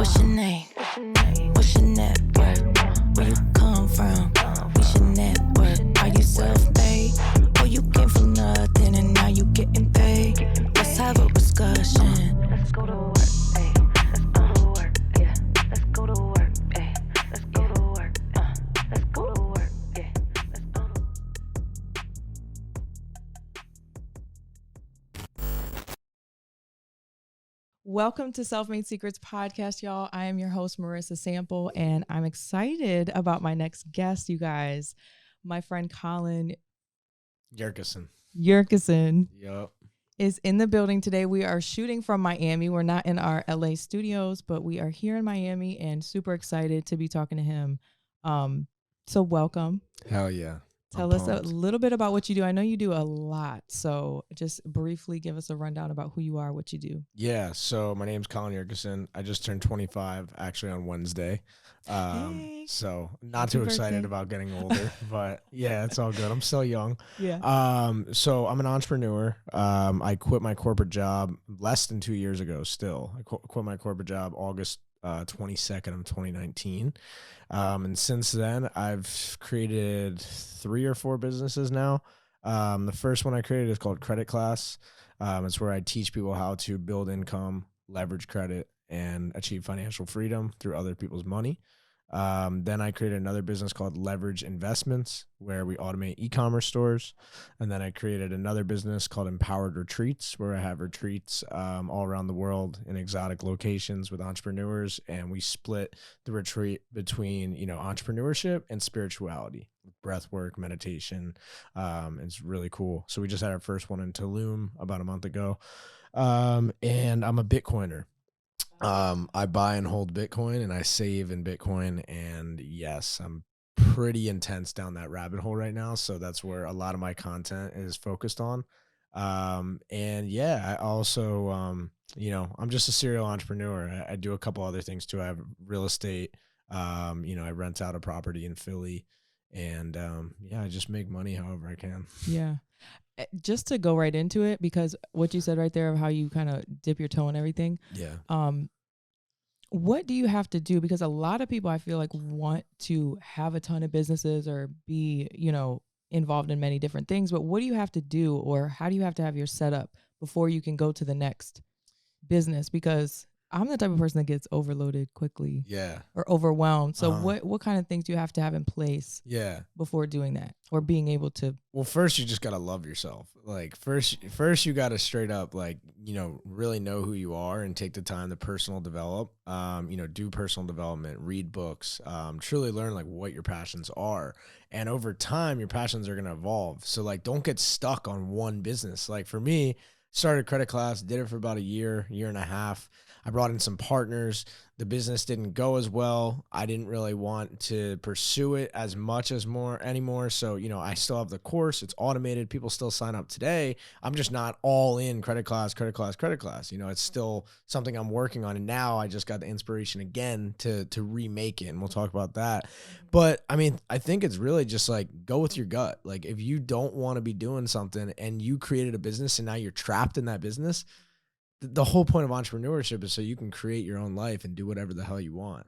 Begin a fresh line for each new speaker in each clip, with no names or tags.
What's your name? What's your net worth? Where you come from? What's your network? Are you self-made? Or you came from nothing and now you getting paid? Let's have a discussion. Let's go to work, ay. Let's go to work, yeah. Let's go to work, ay. Let's go to work, let's go to work, yeah. Let's go to
Welcome to Self-Made Secrets Podcast, y'all. I am your host, Marissa Sample, and I'm excited about my next guest, you guys. My friend Colin
Yurcisin. Yup.
is in the building today. We are shooting from Miami. We're not in our LA studios, but we are here in Miami and super excited to be talking to him. So welcome.
Hell yeah.
Tell us a little bit about what you do. I know you do a lot, so just briefly give us a rundown about who you are, what you do.
Yeah, so my name's Colin Yurcisin. I just turned 25 actually on Wednesday.
Hey.
So not
Happy
too excited
birthday.
about getting older, but yeah, it's all good. I'm still young.
Yeah.
So I'm an entrepreneur. I quit my corporate job less than 2 years ago still. I quit my corporate job August 22nd of 2019. And since then, I've created 3 or 4 businesses now. The first one I created is called Credit Class. It's where I teach people how to build income, leverage credit, and achieve financial freedom through other people's money. Then I created another business called Leverage Investments, where we automate e-commerce stores. And then I created another business called Empowered Retreats, where I have retreats all around the world in exotic locations with entrepreneurs. And we split the retreat between, entrepreneurship and spirituality, breath work, meditation. It's really cool. So we just had our first one in Tulum about a month ago. And I'm a Bitcoiner. I buy and hold Bitcoin and I save in Bitcoin. And yes, I'm pretty intense down that rabbit hole right now. So that's where a lot of my content is focused on. And yeah, I also, I'm just a serial entrepreneur. I do a couple other things too. I have real estate. I rent out a property in Philly and, I just make money however I can.
Yeah. Just to go right into it, because what you said right there of how you kind of dip your toe in everything.
Yeah.
What do you have to do? Because a lot of people I feel like want to have a ton of businesses or be, involved in many different things. But what do you have to do, or how do you have to have your setup before you can go to the next business? Because I'm the type of person that gets overloaded quickly.
Yeah.
Or overwhelmed. So what kind of things do you have to have in place
Yeah.
before doing that or being able to?
Well, first you just got to love yourself. Like first you got to straight up really know who you are and take the time to personal develop, do personal development, read books, truly learn like what your passions are. And over time, your passions are going to evolve. So like, don't get stuck on one business. Like for me, started Credit Class, did it for about a year and a half. I brought in some partners. The business didn't go as well. I didn't really want to pursue it as much anymore. So, I still have the course. It's automated. People still sign up today. I'm just not all in Credit Class. It's still something I'm working on. And now I just got the inspiration again to remake it. And we'll talk about that. But I mean, I think it's really just like go with your gut. Like if you don't want to be doing something and you created a business and now you're trapped in that business, the whole point of entrepreneurship is so you can create your own life and do whatever the hell you want.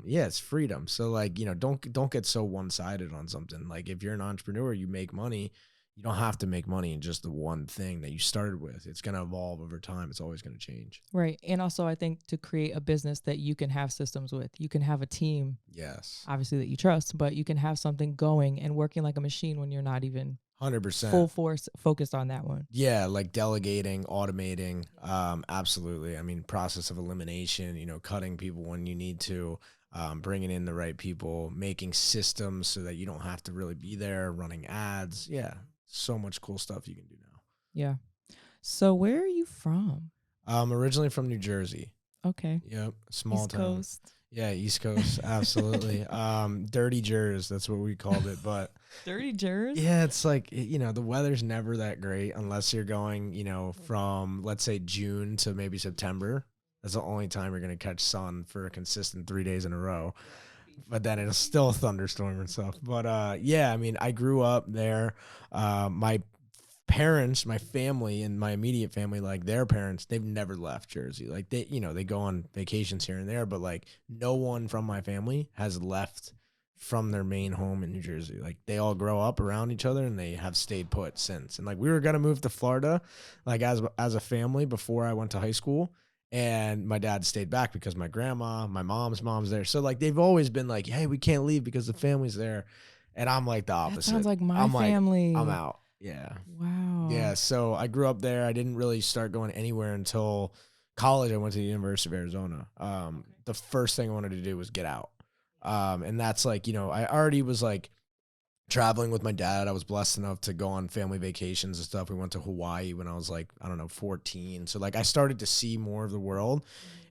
It's freedom. So like, don't get so one-sided on something. Like if you're an entrepreneur, you make money, you don't have to make money in just the one thing that you started with. It's going to evolve over time. It's always going to change.
Right. And also I think to create a business that you can have systems with, you can have a team.
Yes.
Obviously that you trust, but you can have something going and working like a machine when you're not even
100%
full force focused on that one.
Yeah, like delegating, automating, absolutely. I mean, process of elimination, cutting people when you need to, bringing in the right people, making systems so that you don't have to really be there, running ads. Yeah, so much cool stuff you can do now.
Yeah. So where are you from?
Originally from New Jersey.
Okay.
Yep, small
East
town.
Coast.
Yeah, East Coast, absolutely. Dirty Jers, that's what we called it, but
Dirty Jers?
yeah, it's like, the weather's never that great unless you're going, from, let's say, June to maybe September. That's the only time you're going to catch sun for a consistent 3 days in a row. But then it'll still thunderstorm and stuff. But, I mean, I grew up there. My parents, my family and my immediate family, like their parents, they've never left Jersey. Like they, they go on vacations here and there, but like no one from my family has left from their main home in New Jersey. Like they all grow up around each other and they have stayed put since. And like we were going to move to Florida, like as a family before I went to high school. And my dad stayed back because my grandma, my mom's there. So like they've always been like, hey, we can't leave because the family's there. And I'm like the opposite.
That sounds like my family.
I'm out. Yeah.
Wow.
Yeah. So I grew up there. I didn't really start going anywhere until college. I went to the University of Arizona. The first thing I wanted to do was get out. And that's like, I already was like traveling with my dad. I was blessed enough to go on family vacations and stuff. We went to Hawaii when I was like, I don't know, 14. So like I started to see more of the world.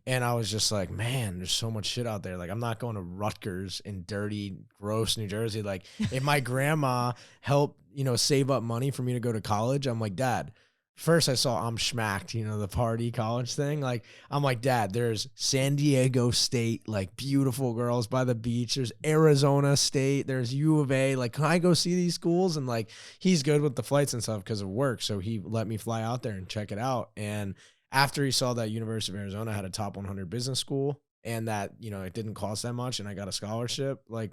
And I was just like, man, there's so much shit out there. Like, I'm not going to Rutgers in dirty, gross New Jersey. Like, if my grandma helped, save up money for me to go to college, I'm like, Dad, first I saw I'm Schmacked, the party college thing. Like, I'm like, Dad, there's San Diego State, like, beautiful girls by the beach. There's Arizona State. There's U of A. Like, can I go see these schools? And, like, he's good with the flights and stuff because of work. So he let me fly out there and check it out. And after he saw that University of Arizona had a top 100 business school and that, it didn't cost that much and I got a scholarship, like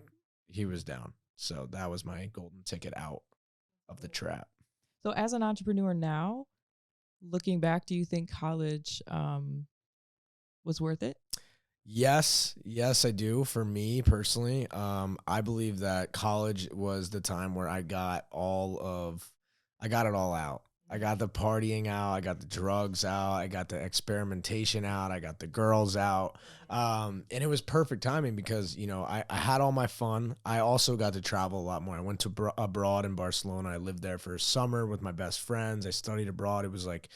he was down. So that was my golden ticket out of the trap.
So as an entrepreneur now, looking back, do you think college was worth it?
Yes, I do. For me personally, I believe that college was the time where I got it all out. I got the partying out. I got the drugs out. I got the experimentation out. I got the girls out. And it was perfect timing because, I had all my fun. I also got to travel a lot more. I went to abroad in Barcelona. I lived there for a summer with my best friends. I studied abroad. It was like,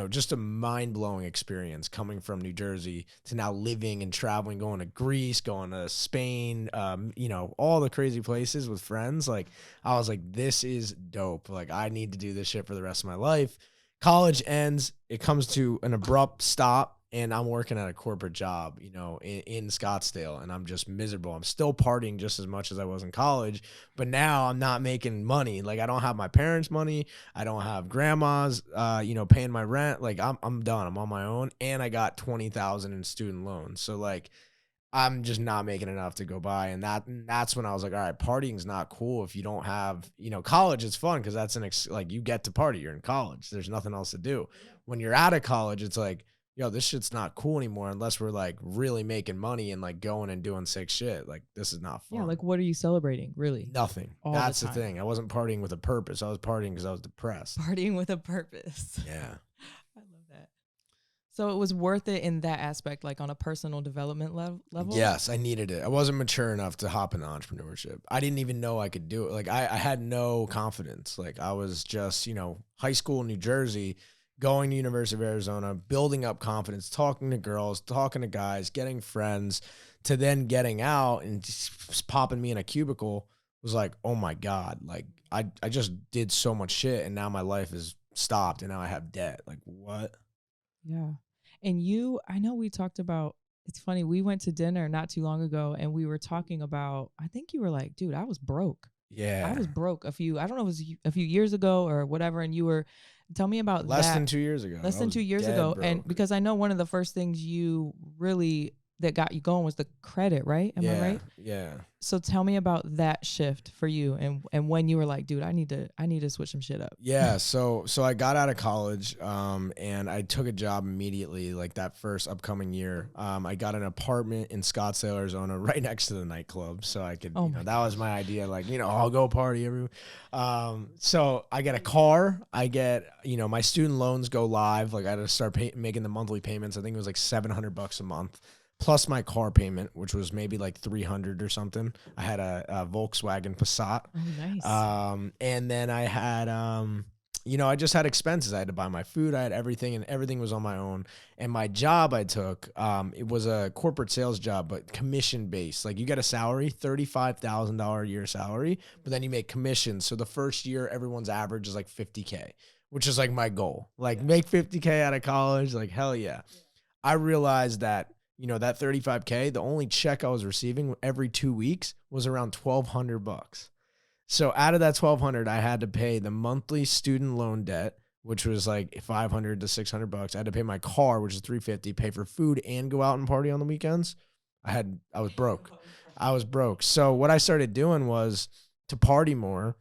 just a mind-blowing experience coming from New Jersey to now living and traveling, going to Greece, going to Spain, all the crazy places with friends. Like, I was like, this is dope. Like, I need to do this shit for the rest of my life. College ends. It comes to an abrupt stop. And I'm working at a corporate job, in Scottsdale, and I'm just miserable. I'm still partying just as much as I was in college, but now I'm not making money. Like, I don't have my parents' money. I don't have grandma's, paying my rent. Like, I'm done. I'm on my own, and I got $20,000 in student loans. So like, I'm just not making enough to go by. And that's when I was like, all right, partying's not cool if you don't have, college is fun because that's you get to party. You're in college. There's nothing else to do. When you're out of college, it's like, yo, this shit's not cool anymore unless we're like really making money and like going and doing sick shit. Like, this is not fun.
Yeah, like what are you celebrating, really?
Nothing. That's the thing. I wasn't partying with a purpose. I was partying because I was depressed.
Partying with a purpose.
Yeah.
I love that. So it was worth it in that aspect, like on a personal development level?
Yes, I needed it. I wasn't mature enough to hop into entrepreneurship. I didn't even know I could do it. Like, I had no confidence. Like, I was just, high school in New Jersey, going to University of Arizona, building up confidence, talking to girls, talking to guys, getting friends, to then getting out and just popping me in a cubicle was like, oh my God, like I just did so much shit and now my life is stopped and now I have debt. Like, what?
Yeah. And I know we talked about, it's funny, we went to dinner not too long ago and we were talking about, I think you were like, dude, I was broke.
Yeah.
I was broke I don't know if it was a few years ago or whatever. And you were, tell me about
less than 2 years ago.
Less than 2 years ago.
Broke.
And because I know one of the first things that got you going was the credit, right? Am I right?
Yeah.
So tell me about that shift for you and when you were like, dude, I need to switch some shit up.
Yeah. So I got out of college, and I took a job immediately, like that first upcoming year. I got an apartment in Scottsdale, Arizona, right next to the nightclub. So I could, that was my idea. Like, I'll go party everywhere. So I get a car, I get, my student loans go live. Like, I had to start making the monthly payments. I think it was like $700 a month. Plus my car payment, which was maybe like $300 or something. I had a Volkswagen Passat.
Oh, nice.
And then I had, I just had expenses. I had to buy my food. I had everything, and everything was on my own. And my job I took, it was a corporate sales job, but commission based. Like, you get a salary, $35,000 a year salary, but then you make commissions. So the first year, everyone's average is like $50K, which is like my goal. Like, make $50K out of college. Like, hell yeah. I realized that, that $35K, the only check I was receiving every 2 weeks was around $1,200. So out of that 1,200, I had to pay the monthly student loan debt, which was like 500 to 600 bucks. I had to pay my car, which is 350, pay for food and go out and party on the weekends. I was broke. I was broke. So what I started doing was to party more.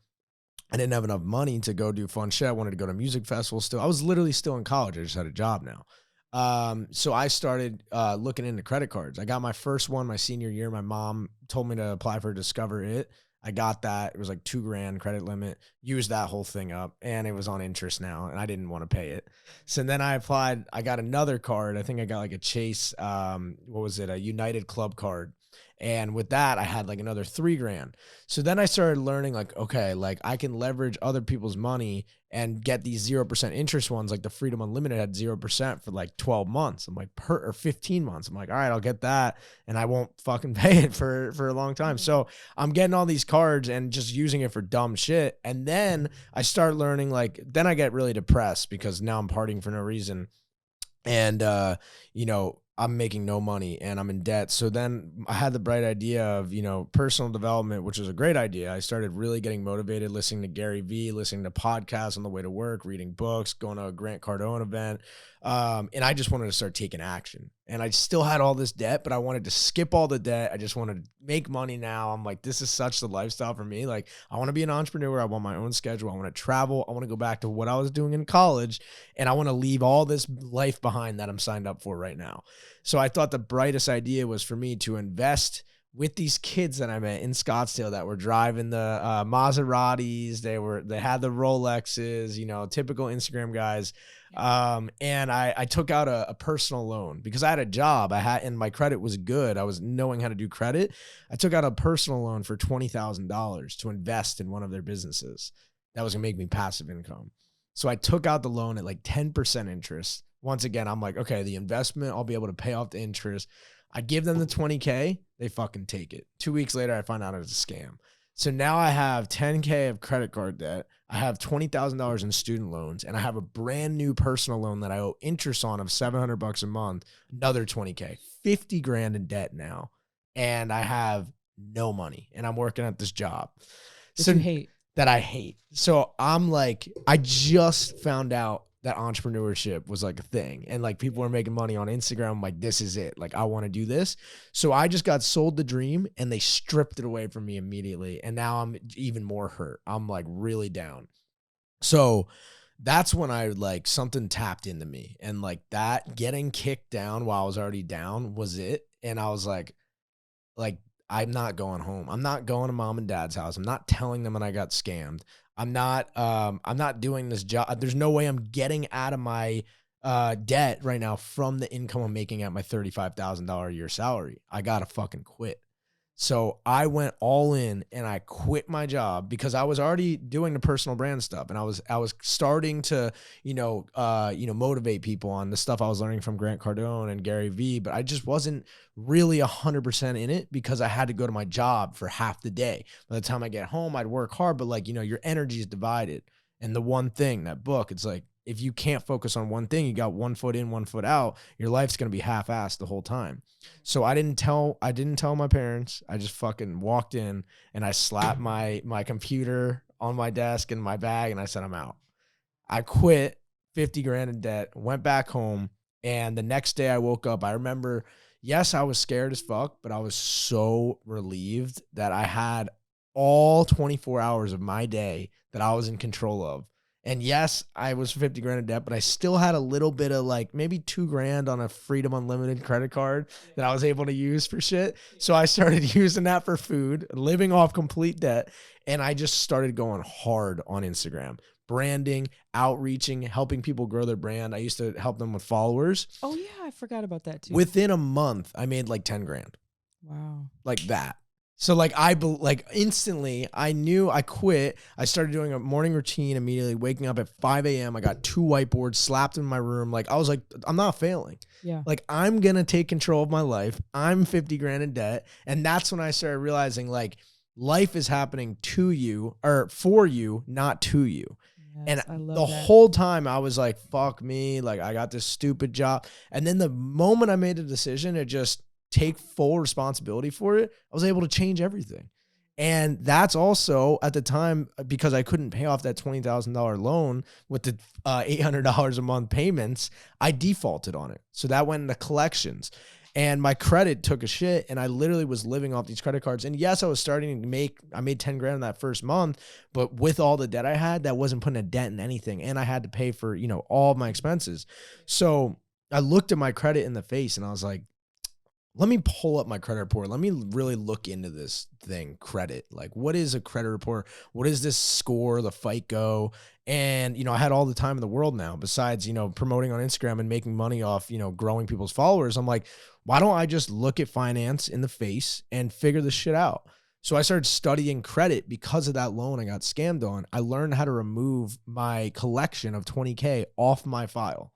I didn't have enough money to go do fun shit. I wanted to go to music festivals still. I was literally still in college. I just had a job now. So I started looking into credit cards. I got my first one my senior year. My mom told me to apply for Discover It. I got that. It was like $2,000 credit limit. Used that whole thing up, and it was on interest now, and I didn't want to pay it. So then I applied. I got another card. I think I got like a Chase. What was it? A United Club card. And with that, I had like another $3,000. So then I started learning like, okay, like I can leverage other people's money and get these 0% interest ones. Like the Freedom Unlimited had 0% for like 12 months. I'm like, or 15 months. I'm like, all right, I'll get that. And I won't fucking pay it for a long time. So I'm getting all these cards and just using it for dumb shit. And then I start learning like, then I get really depressed because now I'm partying for no reason. And, I'm making no money and I'm in debt. So then I had the bright idea of, personal development, which was a great idea. I started really getting motivated, listening to Gary Vee, listening to podcasts on the way to work, reading books, going to a Grant Cardone event. And I just wanted to start taking action. And I still had all this debt, but I wanted to skip all the debt. I just wanted to make money now. I'm like, this is such the lifestyle for me. Like, I want to be an entrepreneur. I want my own schedule. I want to travel. I want to go back to what I was doing in college. And I want to leave all this life behind that I'm signed up for right now. So I thought the brightest idea was for me to invest with these kids that I met in Scottsdale that were driving the Maseratis. They had the Rolexes, typical Instagram guys. And I took out a personal loan because I had a job and my credit was good. I was knowing how to do credit. I took out a personal loan for $20,000 to invest in one of their businesses. That was gonna make me passive income. So I took out the loan at like 10% interest. Once again, I'm like, okay, the investment, I'll be able to pay off the interest. I give them the $20K, they fucking take it. 2 weeks later, I find out it's a scam. So now I have $10K of credit card debt. I have $20,000 in student loans, and I have a brand new personal loan that I owe interest on of $700 a month, another $20K, $50,000 in debt now. And I have no money, and I'm working at this job. That I hate. So I'm like, I just found out that entrepreneurship was like a thing and like people were making money on Instagram. I'm like, this is it. Like, I want to do this. So I just got sold the dream and they stripped it away from me immediately. And now I'm even more hurt. I'm like really down. So that's when I like something tapped into me and like that getting kicked down while I was already down was it. And I was like, I'm not going home. I'm not going to mom and dad's house. I'm not telling them that I got scammed. I'm not doing this job. There's no way I'm getting out of my debt right now from the income I'm making at my $35,000 a year salary. I got to fucking quit. So I went all in and I quit my job because I was already doing the personal brand stuff and I was starting to, motivate people on the stuff I was learning from Grant Cardone and Gary Vee, but I just wasn't really 100% in it because I had to go to my job for half the day. By the time I get home, I'd work hard, but your energy is divided. And the one thing, that book, it's like, if you can't focus on one thing, you got 1 foot in, 1 foot out, your life's going to be half-assed the whole time. So I didn't tell my parents. I just fucking walked in and I slapped my computer on my desk and my bag and I said, I'm out. I quit, $50,000 in debt, went back home. And the next day I woke up, I remember, yes, I was scared as fuck, but I was so relieved that I had all 24 hours of my day that I was in control of. And yes, I was $50,000 in debt, but I still had a little bit of like maybe $2,000 on a Freedom Unlimited credit card that I was able to use for shit. So I started using that for food, living off complete debt. And I just started going hard on Instagram, branding, outreaching, helping people grow their brand. I used to help them with followers.
Oh yeah, I forgot about that too.
Within a month, I made like $10,000.
Wow.
Like that. So instantly I knew I quit. I started doing a morning routine immediately, waking up at 5 a.m. I got 2 whiteboards slapped in my room. Like I was like, I'm not failing.
Yeah.
Like I'm going to take control of my life. I'm $50,000 in debt. And that's when I started realizing like life is happening to you or for you, not to you.
Yes,
and the whole time I was like, fuck me. Like I got this stupid job. And then the moment I made a decision to just take full responsibility for it, I was able to change everything. And that's also at the time because I couldn't pay off that $20,000 loan with the $800 a month payments. I defaulted on it. So that went into collections. And my credit took a shit, and I literally was living off these credit cards. And yes, I was starting to I made 10 grand in that first month, but with all the debt I had, that wasn't putting a dent in anything. And I had to pay for, all of my expenses. So I looked at my credit in the face and I was like, let me pull up my credit report. Let me really look into this thing, credit. Like, what is a credit report? What is this score, the FICO? And, I had all the time in the world now besides, promoting on Instagram and making money off, growing people's followers. I'm like, why don't I just look at finance in the face and figure this shit out? So I started studying credit because of that loan I got scammed on. I learned how to remove my collection of 20K off my file.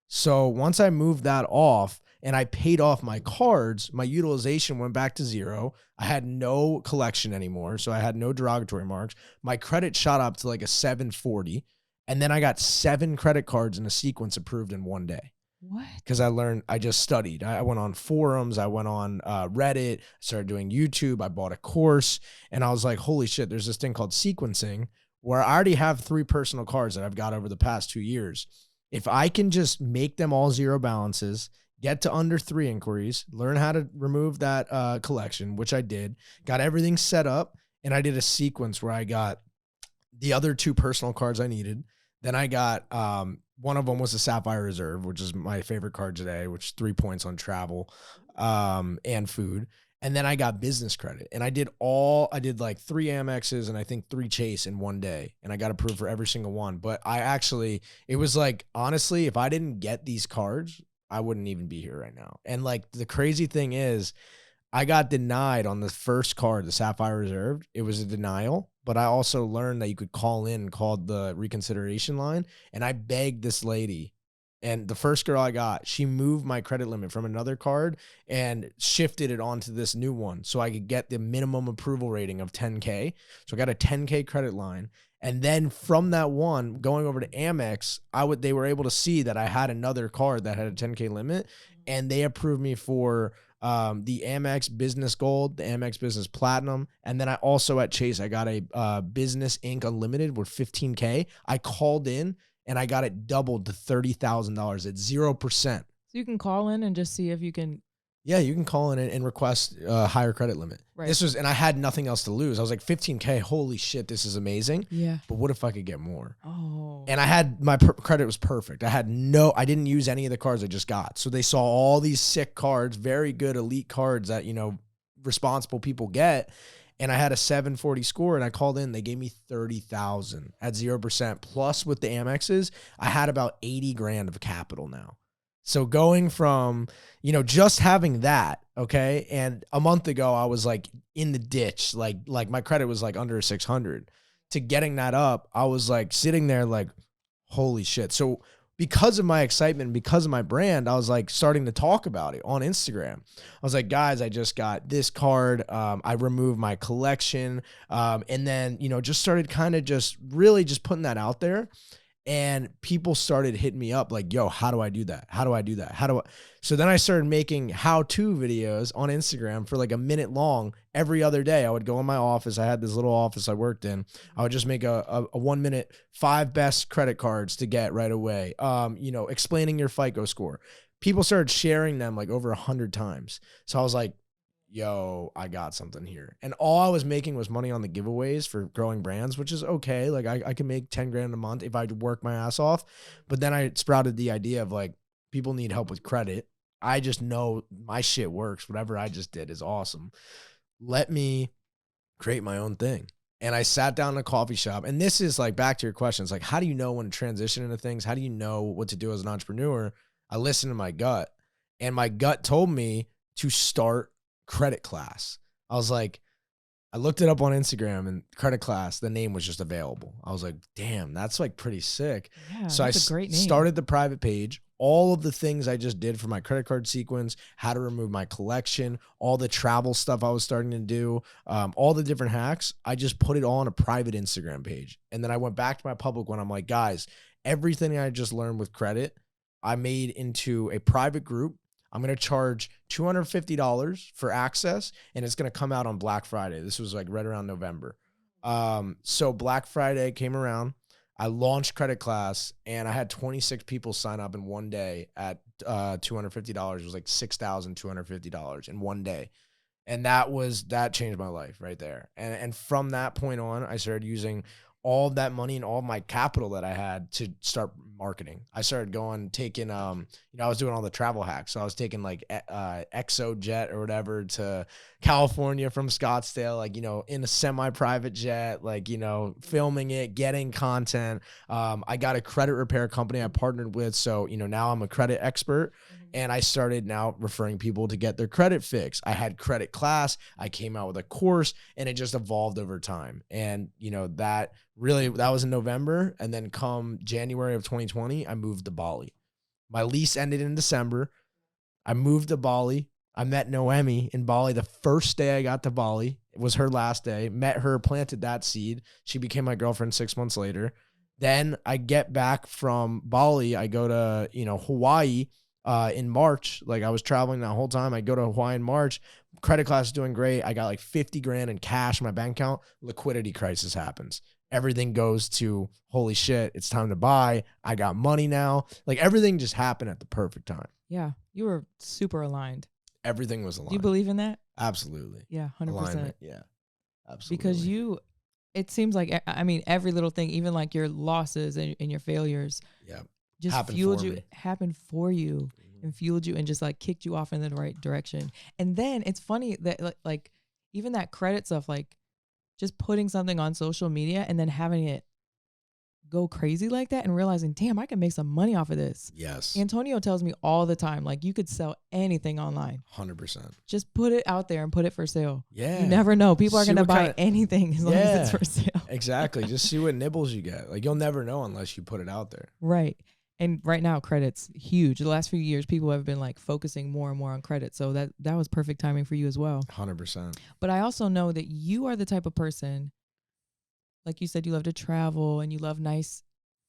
So once I moved that off and I paid off my cards, my utilization went back to zero. I had no collection anymore, so I had no derogatory marks. My credit shot up to like a 740, and then I got 7 credit cards in a sequence approved in one day.
What?
Because I just studied. I went on forums. I went on Reddit, started doing YouTube. I bought a course, and I was like, holy shit, there's this thing called sequencing where I already have 3 personal cards that I've got over the past 2 years. If I can just make them all zero balances, get to under 3 inquiries, learn how to remove that collection, which I did, got everything set up, and I did a sequence where I got the other 2 personal cards I needed. Then I got one of them was the Sapphire Reserve, which is my favorite card today, which is 3 points on travel and food. And then I got business credit, and I did like 3 Amexes and I think 3 Chase in one day. And I got approved for every single one. But it was like, honestly, if I didn't get these cards, I wouldn't even be here right now. And like the crazy thing is I got denied on the first card, the Sapphire Reserve. It was a denial, but I also learned that you could call in called the reconsideration line. And I begged this lady. And the first girl I got, she moved my credit limit from another card and shifted it onto this new one so I could get the minimum approval rating of 10K. So I got a 10K credit line. And then from that one, going over to Amex, they were able to see that I had another card that had a 10K limit, and they approved me for the Amex Business Gold, the Amex Business Platinum. And then I also at Chase, I got a Business Inc. Unlimited with 15K. I called in, and I got it doubled to $30,000 at 0%.
So you can call in and just see if you can.
Yeah, you can call in and request a higher credit limit.
Right.
And I had nothing else to lose. I was like, 15K, holy shit, this is amazing.
Yeah.
But what if I could get more?
Oh.
And I had, my credit was perfect. I didn't use any of the cards I just got. So they saw all these sick cards, very good elite cards that, responsible people get. And I had a 740 score, and I called in. They gave me 30,000 at 0%. Plus with the Amexes, I had about 80 grand of capital now. So going from, just having that, okay, and a month ago I was like in the ditch, like my credit was like under 600, to getting that up, I was like sitting there like, holy shit. So because of my excitement, because of my brand, I was like starting to talk about it on Instagram. I was like, guys, I just got this card. I removed my collection. And then, just started kind of just really just putting that out there. And people started hitting me up like, yo, how do I do that? How do I do that? So then I started making how-to videos on Instagram for like a minute long every other day. I would go in my office. I had this little office I worked in. I would just make a 1 minute, 5 best credit cards to get right away. Explaining your FICO score. People started sharing them like over 100 times. So I was like, yo, I got something here. And all I was making was money on the giveaways for growing brands, which is okay. Like I can make 10 grand a month if I work my ass off. But then I sprouted the idea of like, people need help with credit. I just know my shit works. Whatever I just did is awesome. Let me create my own thing. And I sat down in a coffee shop. And this is like, back to your questions, like, how do you know when to transition into things? How do you know what to do as an entrepreneur? I listened to my gut, and my gut told me to start credit class. I was like, I looked it up on Instagram, and credit class, the name was just available. I was like, damn, that's like pretty sick.
Yeah,
so I
that's a great name.
Started the private page, all of the things I just did for my credit card sequence, how to remove my collection, all the travel stuff I was starting to do, all the different hacks. I just put it all on a private Instagram page. And then I went back to my public one. I'm like, guys, everything I just learned with credit, I made into a private group. I'm going to charge $250 for access, and it's going to come out on Black Friday. This was like right around November. So Black Friday came around. I launched Credit Class, and I had 26 people sign up in one day at $250. It was like $6,250 in one day. And that changed my life right there. And from that point on, I started using all of that money and all of my capital that I had to start marketing. I started taking, I was doing all the travel hacks. So I was taking like ExoJet or whatever to California from Scottsdale, like, in a semi-private jet, like, filming it, getting content. I got a credit repair company I partnered with. So, now I'm a credit expert. And I started now referring people to get their credit fixed. I had Credit Class. I came out with a course, and it just evolved over time. And, that was in November. And then come January of 2020, I moved to Bali. My lease ended in December. I moved to Bali. I met Noemi in Bali the first day I got to Bali. It was her last day. Met her, planted that seed. She became my girlfriend 6 months later. Then I get back from Bali. I go to, Hawaii in March. Like, I was traveling that whole time. I go to Hawaii in March. Credit Class is doing great. I got like 50 grand in cash in my bank account. Liquidity crisis happens. Everything goes to, holy shit, it's time to buy. I got money now. Like, everything just happened at the perfect time.
Yeah. You were super aligned.
Everything was aligned.
Do you believe in that?
Absolutely.
Yeah, 100%.
Alignment. Yeah, absolutely.
Because it seems like, I mean, every little thing, even like your losses and your failures, just happened for you and fueled you and just like kicked you off in the right direction. And then it's funny that like even that credit stuff, like just putting something on social media and then having it go crazy like that and realizing, damn, I can make some money off of this.
Yes.
Antonio tells me all the time, like, you could sell anything online.
100%.
Just put it out there and put it for sale.
Yeah.
You never know. People are going to buy anything as long as it's for sale.
Exactly. Just see what nibbles you get. Like, you'll never know unless you put it out there.
Right. And right now, credit's huge. The last few years, people have been like focusing more and more on credit. So that was perfect timing for you as well.
100%.
But I also know that you are the type of person, like you said, you love to travel and you love nice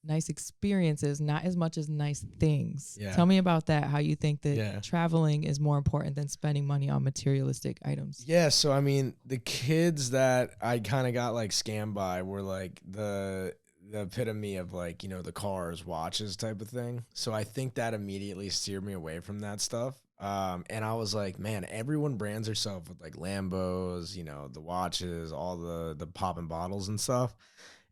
experiences, not as much as nice things.
Yeah.
Tell me about that, how you think that traveling is more important than spending money on materialistic items.
Yeah, so I mean, the kids that I kind of got like scammed by were like the epitome of like, the cars, watches type of thing. So I think that immediately steered me away from that stuff. And I was like, man, everyone brands herself with like Lambos, the watches, all the popping bottles and stuff.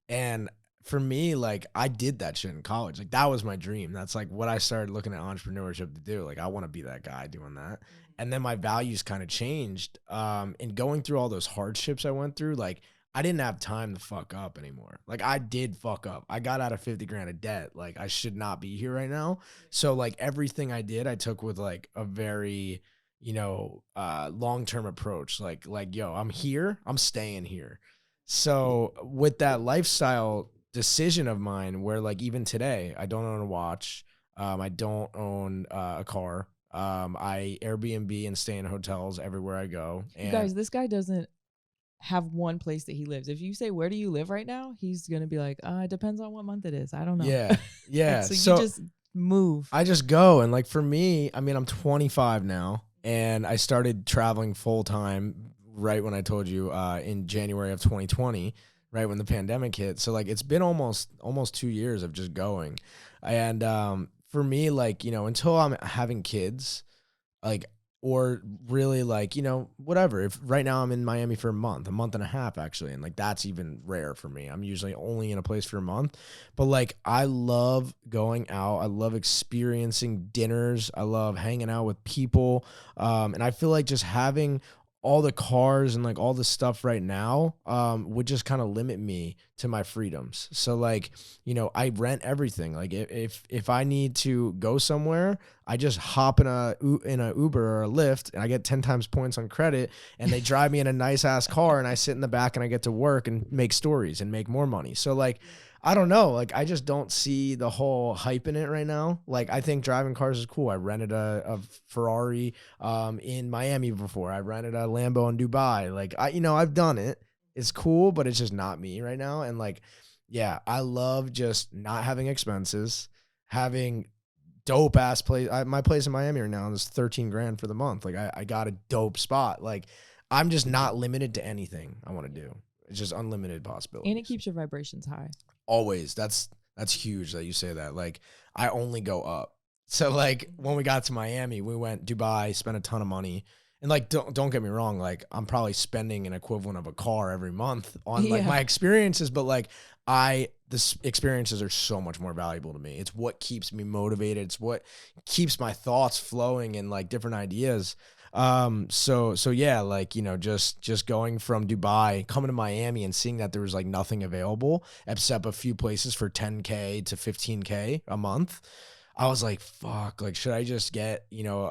And for me, like, I did that shit in college. Like, that was my dream. That's like what I started looking at entrepreneurship to do. Like, I want to be that guy doing that. And then my values kind of changed. And going through all those hardships I went through, like, I didn't have time to fuck up anymore. Like, I did fuck up. I got out of 50 grand of debt. Like, I should not be here right now. So like everything I did, I took with like a very, long-term approach. Like, yo, I'm here, I'm staying here. So with that lifestyle decision of mine, where like even today, I don't own a watch. I don't own a car. I Airbnb and stay in hotels everywhere I go. And
you guys, this guy doesn't have one place that he lives. If you say, where do you live right now? He's going to be like, it depends on what month it is. I don't know.
Yeah. Yeah.
So you just move.
I just go. And like, for me, I mean, I'm 25 now and I started traveling full time right when I told you, in January of 2020, right when the pandemic hit. So like, it's been almost 2 years of just going. And, for me, like, until I'm having kids, like, or really like, whatever. If right now I'm in Miami for a month and a half actually. And like, that's even rare for me. I'm usually only in a place for a month, but like, I love going out. I love experiencing dinners. I love hanging out with people. And I feel like just having all the cars and like all the stuff right now, would just kind of limit me to my freedoms. So like, I rent everything. Like if I need to go somewhere, I just hop in a Uber or a Lyft and I get 10 times points on credit and they drive me in a nice ass car and I sit in the back and I get to work and make stories and make more money. So like, I don't know. Like, I just don't see the whole hype in it right now. Like, I think driving cars is cool. I rented a Ferrari in Miami before. I rented a Lambo in Dubai. Like, I've done it. It's cool, but it's just not me right now. And like, yeah, I love just not having expenses, having dope ass place. My place in Miami right now is 13 grand for the month. Like I got a dope spot. Like I'm just not limited to anything I want to do. It's just unlimited possibilities.
And it keeps your vibrations high.
Always. That's huge that you say that. Like I only go up. So like when we got to Miami, we went Dubai, spent a ton of money. And like don't get me wrong, like I'm probably spending an equivalent of a car every month on like my experiences, but like the experiences are so much more valuable to me. It's what keeps me motivated. It's what keeps my thoughts flowing and like different ideas. So yeah, like, you know, just going from Dubai, coming to Miami and seeing that there was like nothing available except a few places for 10K to 15K a month. I was like, fuck, like, should I just get, you know,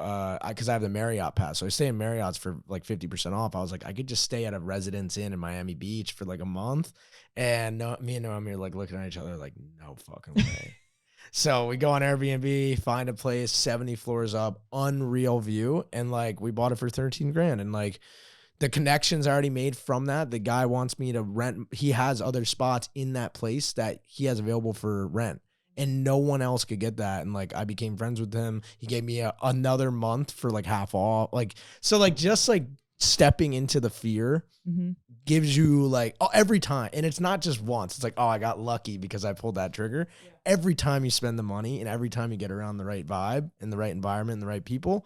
cause I have the Marriott pass. So I stay in Marriott's for like 50% off. I was like, I could just stay at a Residence Inn in Miami Beach for like a month. And me and Noam are like looking at each other like, no fucking way. So we go on Airbnb, find a place, 70 floors up, unreal view. And like, we bought it for 13 grand. And like, the connections I already made from that, the guy wants me to rent. He has other spots in that place that he has available for rent. And no one else could get that. And like, I became friends with him. He gave me another month for like half off. Like, so like, just like stepping into the fear gives you like, oh, every time. And it's not just once. It's like, oh, I got lucky because I pulled that trigger. Yeah. Every time you spend the money and every time you get around the right vibe and the right environment and the right people,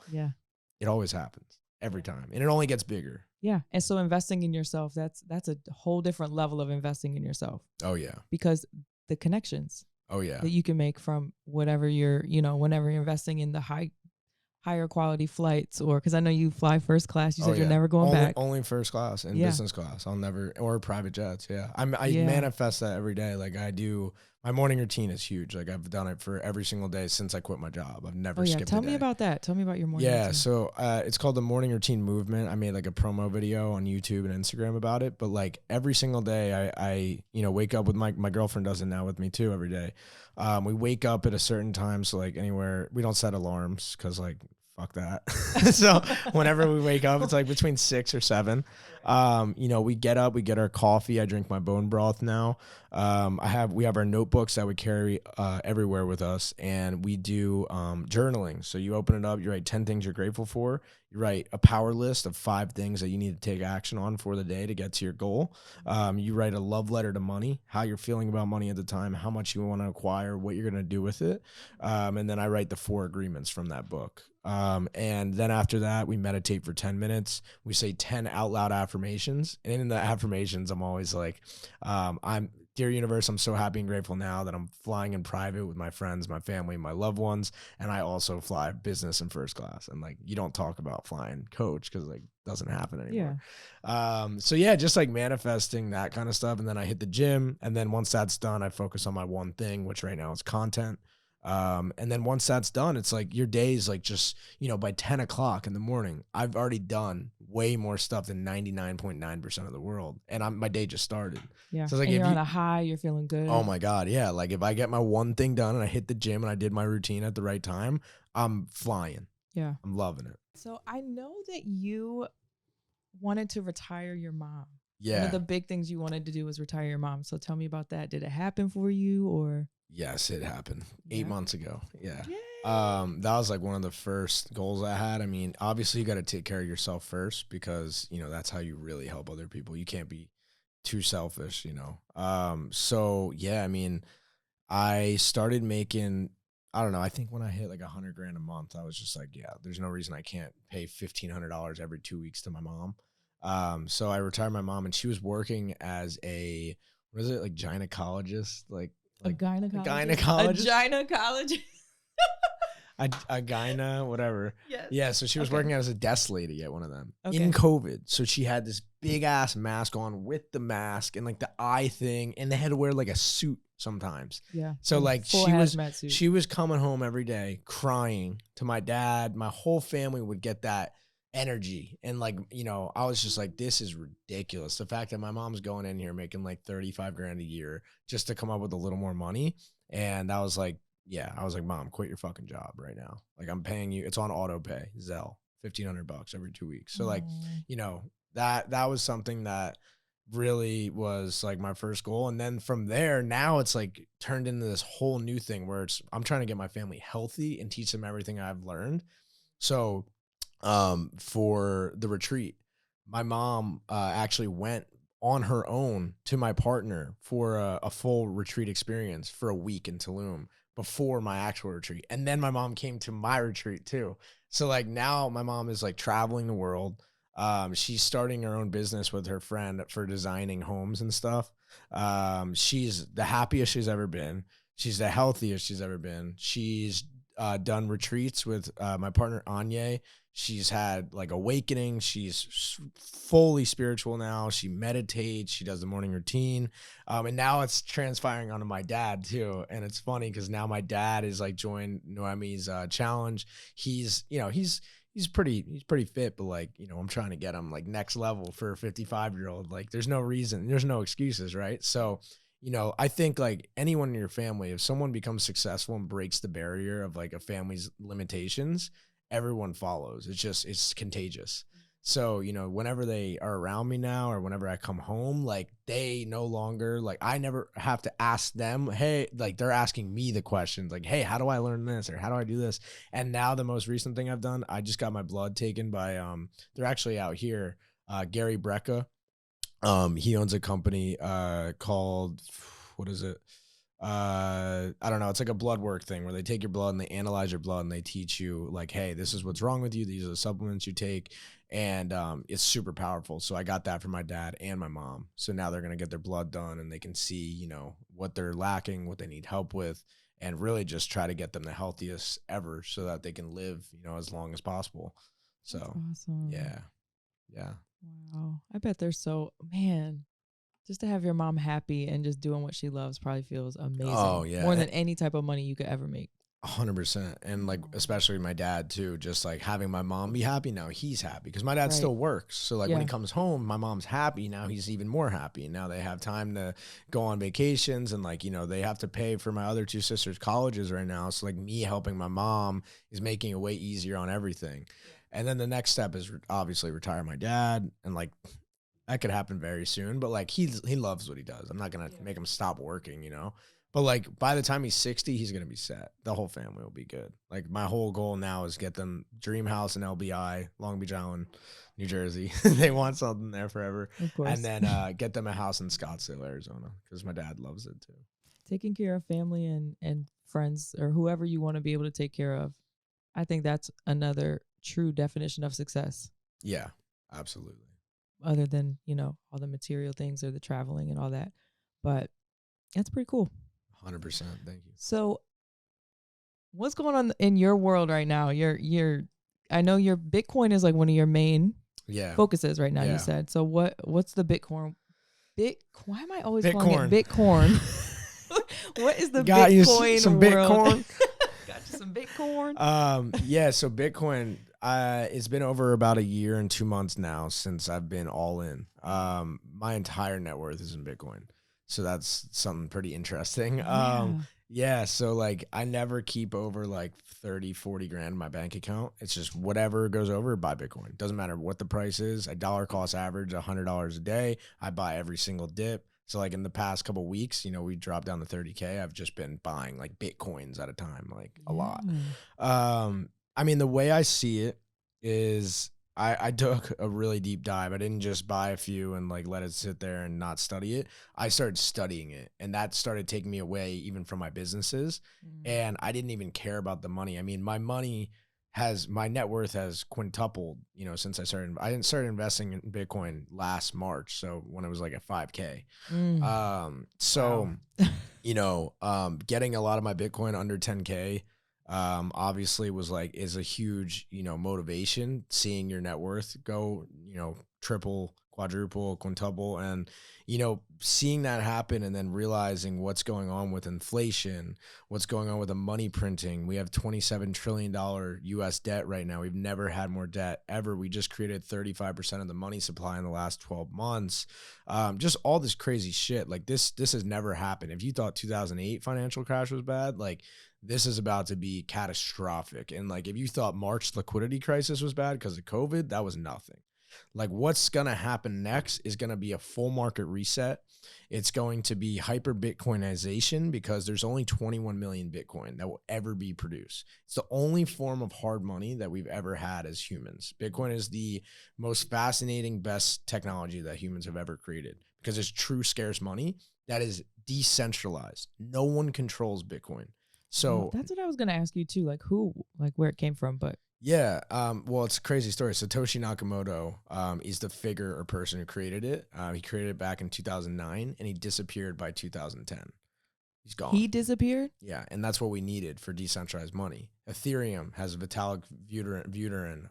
it always happens every time. And it only gets bigger.
Yeah. And so investing in yourself, that's a whole different level of investing in yourself.
Oh yeah.
Because the connections.
Oh yeah.
That you can make from whatever you're, you know, whenever you're investing in the higher quality flights, or because I know you fly first class. You said you're never going back.
Only first class and business class. I'll never, or private jets. Yeah. I manifest that every day. Like I do. My morning routine is huge. Like I've done it for every single day since I quit my job. I've never skipped a day.
Tell me about that. Tell me about your morning routine.
Yeah. So it's called the Morning Routine Movement. I made like a promo video on YouTube and Instagram about it. But like every single day I you know, wake up with my girlfriend does it now with me too every day. We wake up at a certain time. So like anywhere, we don't set alarms because like, fuck that. So whenever we wake up, it's like between 6 or 7. You know, we get up, we get our coffee. I drink my bone broth now. We have our notebooks that we carry everywhere with us, and we do journaling. So you open it up, you write 10 things you're grateful for. You write a power list of 5 things that you need to take action on for the day to get to your goal. You write a love letter to money, how you're feeling about money at the time, how much you want to acquire, what you're going to do with it. And then I write the 4 agreements from that book. And then after that, we meditate for 10 minutes. We say 10 out loud affirmations. And in the affirmations, I'm always like, dear universe, I'm so happy and grateful now that I'm flying in private with my friends, my family, my loved ones. And I also fly business and first class. And like, you don't talk about flying coach because like doesn't happen anymore. Yeah. So yeah, just like manifesting that kind of stuff. And then I hit the gym. And then once that's done, I focus on my one thing, which right now is content. And then once that's done, it's like your day's like just, you know, by 10 o'clock in the morning, I've already done way more stuff than 99.9% of the world. And my day just started.
Yeah. So it's like, and you're on a high, you're feeling good.
Oh my God. Yeah. Like if I get my one thing done and I hit the gym and I did my routine at the right time, I'm flying.
Yeah.
I'm loving it.
So I know that you wanted to retire your mom.
Yeah.
One of the big things you wanted to do was retire your mom. So tell me about that. Did it happen for you or?
Yes, it happened 8 months ago. Yeah. That was like one of the first goals I had. I mean, obviously you got to take care of yourself first because, you know, that's how you really help other people. You can't be too selfish, you know? So yeah, I mean, I started making, I don't know. I think when I hit like $100 grand a month, I was just like, yeah, there's no reason I can't pay $1,500 every 2 weeks to my mom. So I retired my mom and she was working as a, what is it? Like gynecologist, like
a gynecologist.
A
gynecologist.
a gyna, whatever.
Yes.
Yeah. So she was working as a desk lady at one of them in COVID. So she had this big ass mask on with the mask and like the eye thing, and they had to wear like a suit sometimes.
Yeah.
So like she was coming home every day crying to my dad. My whole family would get that energy. And like, you know, I was just like, this is ridiculous. The fact that my mom's going in here making like 35 grand a year just to come up with a little more money. And I was like, yeah, I was like, Mom, quit your fucking job right now. Like I'm paying you. It's on auto pay, Zelle, $1,500 every 2 weeks. So like, you know, that was something that really was like my first goal. And then from there, now it's like turned into this whole new thing where I'm trying to get my family healthy and teach them everything I've learned. So for the retreat, my mom actually went on her own to my partner for a full retreat experience for a week in Tulum before my actual retreat. And then my mom came to my retreat too. So like now my mom is like traveling the world. She's starting her own business with her friend for designing homes and stuff. She's the happiest she's ever been. She's the healthiest she's ever been. She's done retreats with my partner Anya. She's had like awakening. She's fully spiritual now. She meditates. She does the morning routine. And now it's transpiring onto my dad too. And it's funny because now my dad is like joined Noemi's challenge. He's pretty fit, but like, I'm trying to get him like next level for a 55-year-old. Like there's no reason, there's no excuses, right? So, I think like anyone in your family, if someone becomes successful and breaks the barrier of like a family's limitations, everyone follows. It's contagious. So, whenever they are around me now or whenever I come home, like they no longer, like I never have to ask them, hey, like they're asking me the questions like, hey, how do I learn this? Or how do I do this? And now the most recent thing I've done, I just got my blood taken by, they're actually out here, Gary Brecka. He owns a company called, what is it? I don't know. It's like a blood work thing where they take your blood and they analyze your blood and they teach you like, hey, this is what's wrong with you. These are the supplements you take. And it's super powerful. So I got that for my dad and my mom. So now they're going to get their blood done and they can see, what they're lacking, what they need help with, and really just try to get them the healthiest ever so that they can live, as long as possible. So,
That's awesome.
yeah. Yeah.
Wow. I bet they're man, just to have your mom happy and just doing what she loves probably feels amazing.
Oh, yeah.
More than any type of money you could ever make.
100%. And like, especially my dad too, just like having my mom be happy. Now he's happy because my dad still works. So like when he comes home, my mom's happy. Now he's even more happy. Now they have time to go on vacations and like, they have to pay for my other two sisters' colleges right now. So like me helping my mom is making it way easier on everything. And then the next step is obviously retire my dad. And like, that could happen very soon, but like he loves what he does. I'm not going to make him stop working, but like by the time he's 60, he's going to be set. The whole family will be good. Like my whole goal now is get them dream house in LBI, Long Beach Island, New Jersey. They want something there forever.
Of course.
And then get them a house in Scottsdale, Arizona, because my dad loves it too.
Taking care of family and friends or whoever you want to be able to take care of. I think that's another true definition of success.
Yeah, absolutely.
Other than, all the material things or the traveling and all that. But that's pretty cool.
100%. Thank you.
So what's going on in your world right now? I know your Bitcoin is like one of your main focuses right now, you said. So what's the Bitcoin? Why am I always calling it Bitcoin? What is the
Got
Bitcoin
you some
world?
Bitcoin?
Got you some Bitcoin?
So Bitcoin, it's been over about a year and 2 months now since I've been all in. My entire net worth is in Bitcoin. So that's something pretty interesting. So like I never keep over like 30, 40 grand in my bank account. It's just whatever goes over, buy Bitcoin. Doesn't matter what the price is. A dollar cost average $100 a day. I buy every single dip. So like in the past couple of weeks, we dropped down to 30K. I've just been buying like Bitcoins at a time, like a lot. I mean, the way I see it is I took a really deep dive. I didn't just buy a few and like let it sit there and not study it. I started studying it, and that started taking me away even from my businesses. And I didn't even care about the money. I mean, my net worth has quintupled, since I didn't start investing in Bitcoin last March. So when it was like at 5K. Getting a lot of my Bitcoin under 10K, obviously is a huge, motivation, seeing your net worth go, triple, quadruple, quintuple, and, seeing that happen and then realizing what's going on with inflation, what's going on with the money printing. We have $27 trillion US debt right now. We've never had more debt ever. We just created 35% of the money supply in the last 12 months. Just all this crazy shit. Like this has never happened. If you thought 2008 financial crash was bad, like this is about to be catastrophic. And like, if you thought March liquidity crisis was bad because of COVID, that was nothing. Like what's going to happen next is going to be a full market reset. It's going to be hyper Bitcoinization because there's only 21 million Bitcoin that will ever be produced. It's the only form of hard money that we've ever had as humans. Bitcoin is the most fascinating, best technology that humans have ever created because it's true scarce money that is decentralized. No one controls Bitcoin. So
that's what I was going to ask you too. Like where it came from, but
yeah. Well, it's a crazy story. Satoshi Nakamoto is the figure or person who created it. He created it back in 2009 and he disappeared by 2010. He's gone.
He disappeared?
Yeah. And that's what we needed for decentralized money. Ethereum has Vitalik Buterin.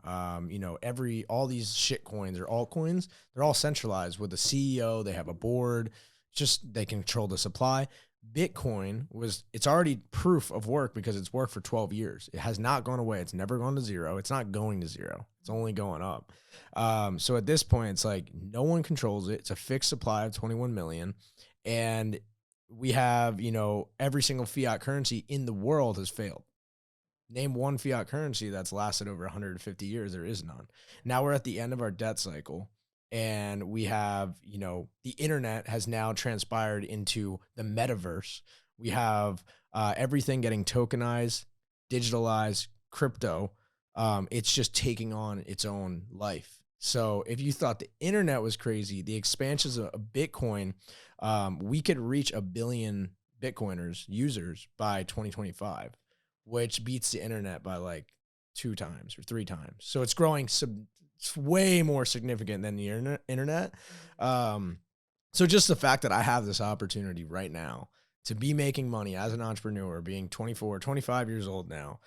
All these shit coins or altcoins, they're all centralized with a CEO. They have a board. Just they control the supply. Bitcoin it's already proof of work because it's worked for 12 years. It has not gone away. It's never gone to zero. It's not going to zero. It's only going up. So at this point, it's like no one controls it. It's a fixed supply of 21 million. And we have, every single fiat currency in the world has failed. Name one fiat currency that's lasted over 150 years. There is none. Now we're at the end of our debt cycle. And we have, the internet has now transpired into the metaverse. We have everything getting tokenized, digitalized, crypto. It's just taking on its own life. So if you thought the internet was crazy, the expansions of Bitcoin, we could reach 1 billion Bitcoiners, users by 2025, which beats the internet by like 2 times or 3 times. So it's growing it's way more significant than the internet. So just the fact that I have this opportunity right now to be making money as an entrepreneur, being 24, 25 years old now,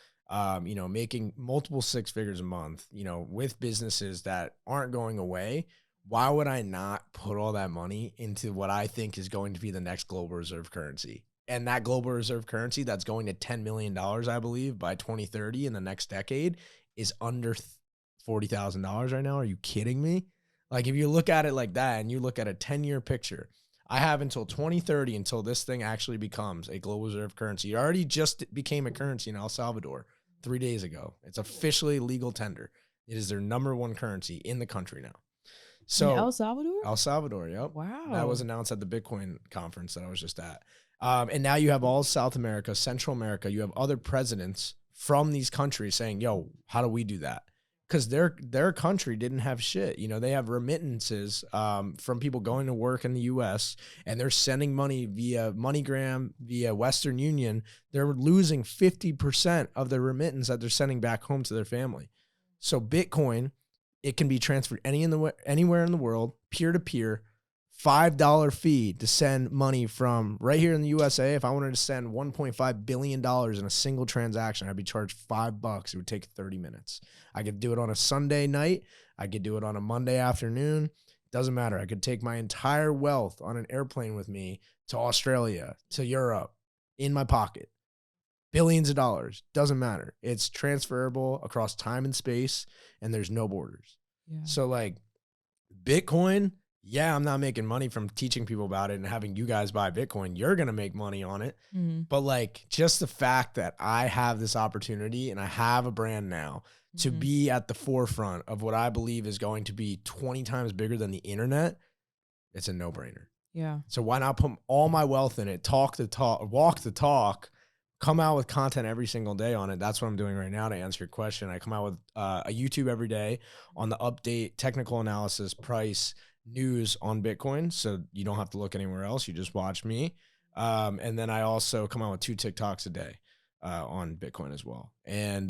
making multiple 6 figures a month, with businesses that aren't going away. Why would I not put all that money into what I think is going to be the next global reserve currency? And that global reserve currency that's going to $10 million, I believe, by 2030 in the next decade is under $40,000 right now. Are you kidding me? Like if you look at it like that and you look at a 10-year picture, I have until 2030 until this thing actually becomes a global reserve currency. It already just became a currency in El Salvador 3 days ago. It's officially legal tender. It is their #1 currency in the country now. So
in El Salvador?
El Salvador, yep.
Wow.
That was announced at the Bitcoin conference that I was just at. And now you have all South America, Central America. You have other presidents from these countries saying, yo, how do we do that? Because their country didn't have shit. They have remittances from people going to work in the U.S. and they're sending money via MoneyGram, via Western Union. They're losing 50% of their remittance that they're sending back home to their family. So Bitcoin, it can be transferred anywhere in the world, peer-to-peer, $5 fee to send money from right here in the USA. If I wanted to send $1.5 billion in a single transaction, I'd be charged $5. It would take 30 minutes. I could do it on a Sunday night. I could do it on a Monday afternoon. Doesn't matter. I could take my entire wealth on an airplane with me to Australia, to Europe, in my pocket. Billions of dollars. Doesn't matter. It's transferable across time and space, and there's no borders.
Yeah.
So like Bitcoin, yeah, I'm not making money from teaching people about it and having you guys buy Bitcoin. You're going to make money on it.
Mm-hmm.
But like just the fact that I have this opportunity and I have a brand now to be at the forefront of what I believe is going to be 20 times bigger than the internet, it's a no-brainer.
Yeah.
So why not put all my wealth in it, talk the talk, walk the talk, come out with content every single day on it. That's what I'm doing right now to answer your question. I come out with a YouTube every day on the update, technical analysis, price, news on Bitcoin. So you don't have to look anywhere else. You just watch me. And then I also come out with 2 TikToks a day on Bitcoin as well. And,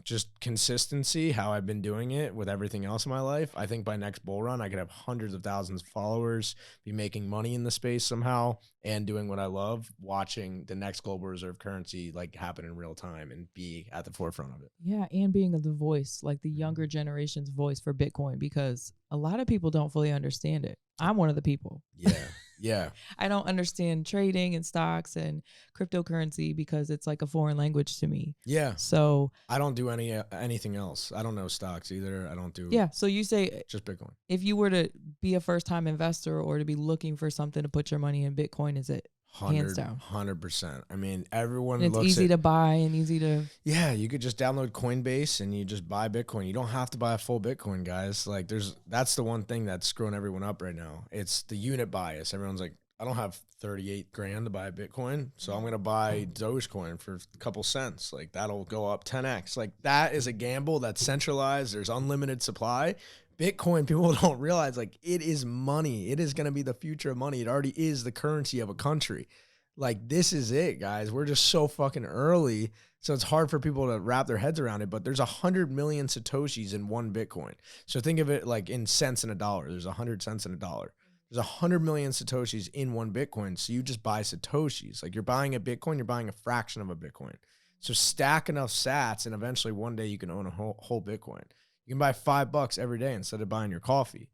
just consistency, how I've been doing it with everything else in my life. I think by next bull run, I could have hundreds of thousands of followers, be making money in the space somehow, and doing what I love, watching the next global reserve currency like happen in real time and be at the forefront of it.
Yeah, and being the voice, like the younger generation's voice for Bitcoin, because a lot of people don't fully understand it. I'm one of the people.
Yeah. Yeah.
I don't understand trading and stocks and cryptocurrency because it's like a foreign language to me.
Yeah.
So
I don't do anything else. I don't know stocks either. I don't do
So you say
just Bitcoin.
If you were to be a first time investor or to be looking for something to put your money in Bitcoin, is it hands down.
100%. I mean, everyone
And it's
looks
easy
at,
to buy and easy to.
yeah, you could just download Coinbase and you just buy Bitcoin. You don't have to buy a full Bitcoin, guys. Like that's the one thing that's screwing everyone up right now. It's the unit bias. Everyone's like, I don't have 38 grand to buy a Bitcoin, so I'm going to buy Dogecoin for a couple cents. Like that'll go up 10x. Like that is a gamble that's centralized. There's unlimited supply. Bitcoin, people don't realize, like, it is money. It is going to be the future of money. It already is the currency of a country. Like, this is it, guys. We're just so fucking early. So it's hard for people to wrap their heads around it. But there's 100 million Satoshis in one Bitcoin. So think of it like in cents in a dollar. There's 100 cents in a dollar. There's 100 million Satoshis in one Bitcoin. So you just buy Satoshis. Like, you're buying a Bitcoin, you're buying a fraction of a Bitcoin. So stack enough sats, and eventually one day you can own a whole Bitcoin. You can buy $5 every day instead of buying your coffee.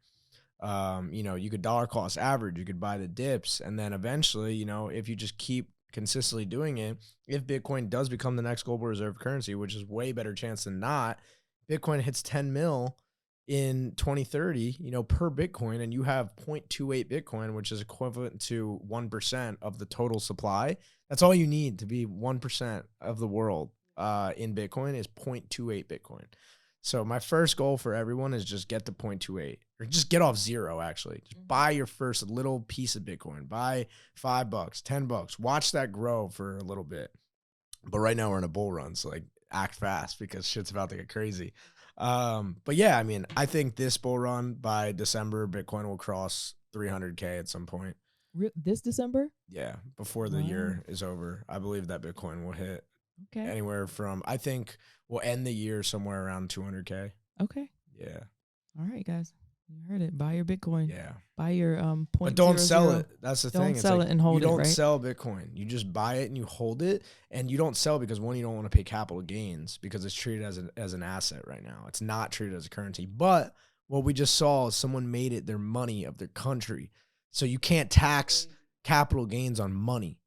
You could dollar cost average. You could buy the dips. And then eventually, if you just keep consistently doing it, if Bitcoin does become the next global reserve currency, which is way better chance than not, Bitcoin hits 10 mil in 2030, per Bitcoin, and you have 0.28 Bitcoin, which is equivalent to 1% of the total supply. That's all you need to be 1% of the world in Bitcoin is 0.28 Bitcoin. So my first goal for everyone is just get to 0.28 or just get off zero. Actually, just buy your first little piece of Bitcoin, buy $5, $10, watch that grow for a little bit. But right now we're in a bull run. So like act fast because shit's about to get crazy. But yeah, I mean, I think this bull run by December, Bitcoin will cross 300K at some point.
This December?
Yeah. Before the year is over, I believe that Bitcoin will hit anywhere from, I think we'll end the year somewhere around 200K.
Okay.
Yeah.
All right, guys. You heard it. Buy your Bitcoin.
Yeah.
Buy your point.
But don't sell it. That's the thing.
Don't sell it and hold it, right?
You don't sell Bitcoin. You just buy it and you hold it, and you don't sell because one, you don't want to pay capital gains because it's treated as an asset right now. It's not treated as a currency. But what we just saw is someone made it their money of their country. So you can't tax capital gains on money.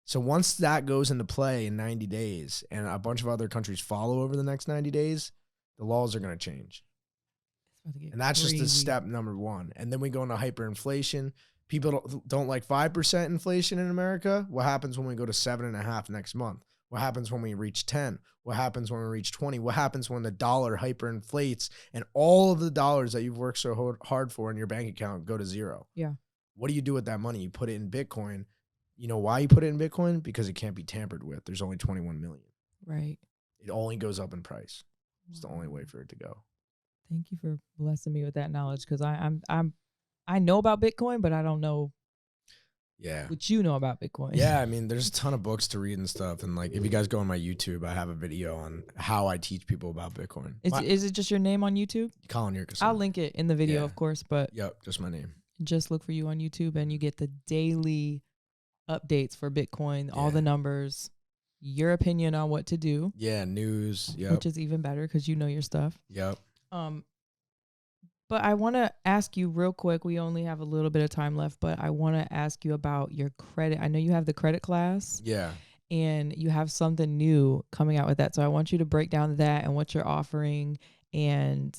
So once that goes into play in 90 days and a bunch of other countries follow over the next 90 days, the laws are going to change. And that's
crazy.
just step number one. And then we go into hyperinflation. People don't like 5% inflation in America. What happens when we go to 7.5 next month? What happens when we reach 10? What happens when we reach 20? What happens when the dollar hyperinflates and all of the dollars that you've worked so hard for in your bank account go to zero?
Yeah.
What do you do with that money? You put it in Bitcoin. You know why you put it in Bitcoin? Because it can't be tampered with. There's only 21 million.
Right.
It only goes up in price. It's the only way for it to go.
Thank you for blessing me with that knowledge because I know about Bitcoin, but I don't know.
Yeah.
What you know about Bitcoin.
Yeah, I mean, there's a ton of books to read and stuff. And like, if you guys go on my YouTube, I have a video on how I teach people about Bitcoin.
Is it just your name on YouTube?
Colin Yurcisin.
I'll link it in the video, of course. But
yep, just my name.
Just look for you on YouTube, and you get the daily updates for Bitcoin, all the numbers, your opinion on what to do.
Yeah, news. Yep.
Which is even better because you know your stuff.
Yep.
But I want to ask you real quick. We only have a little bit of time left, but I want to ask you about your credit. I know you have the credit class.
Yeah.
And you have something new coming out with that. So I want you to break down that and what you're offering and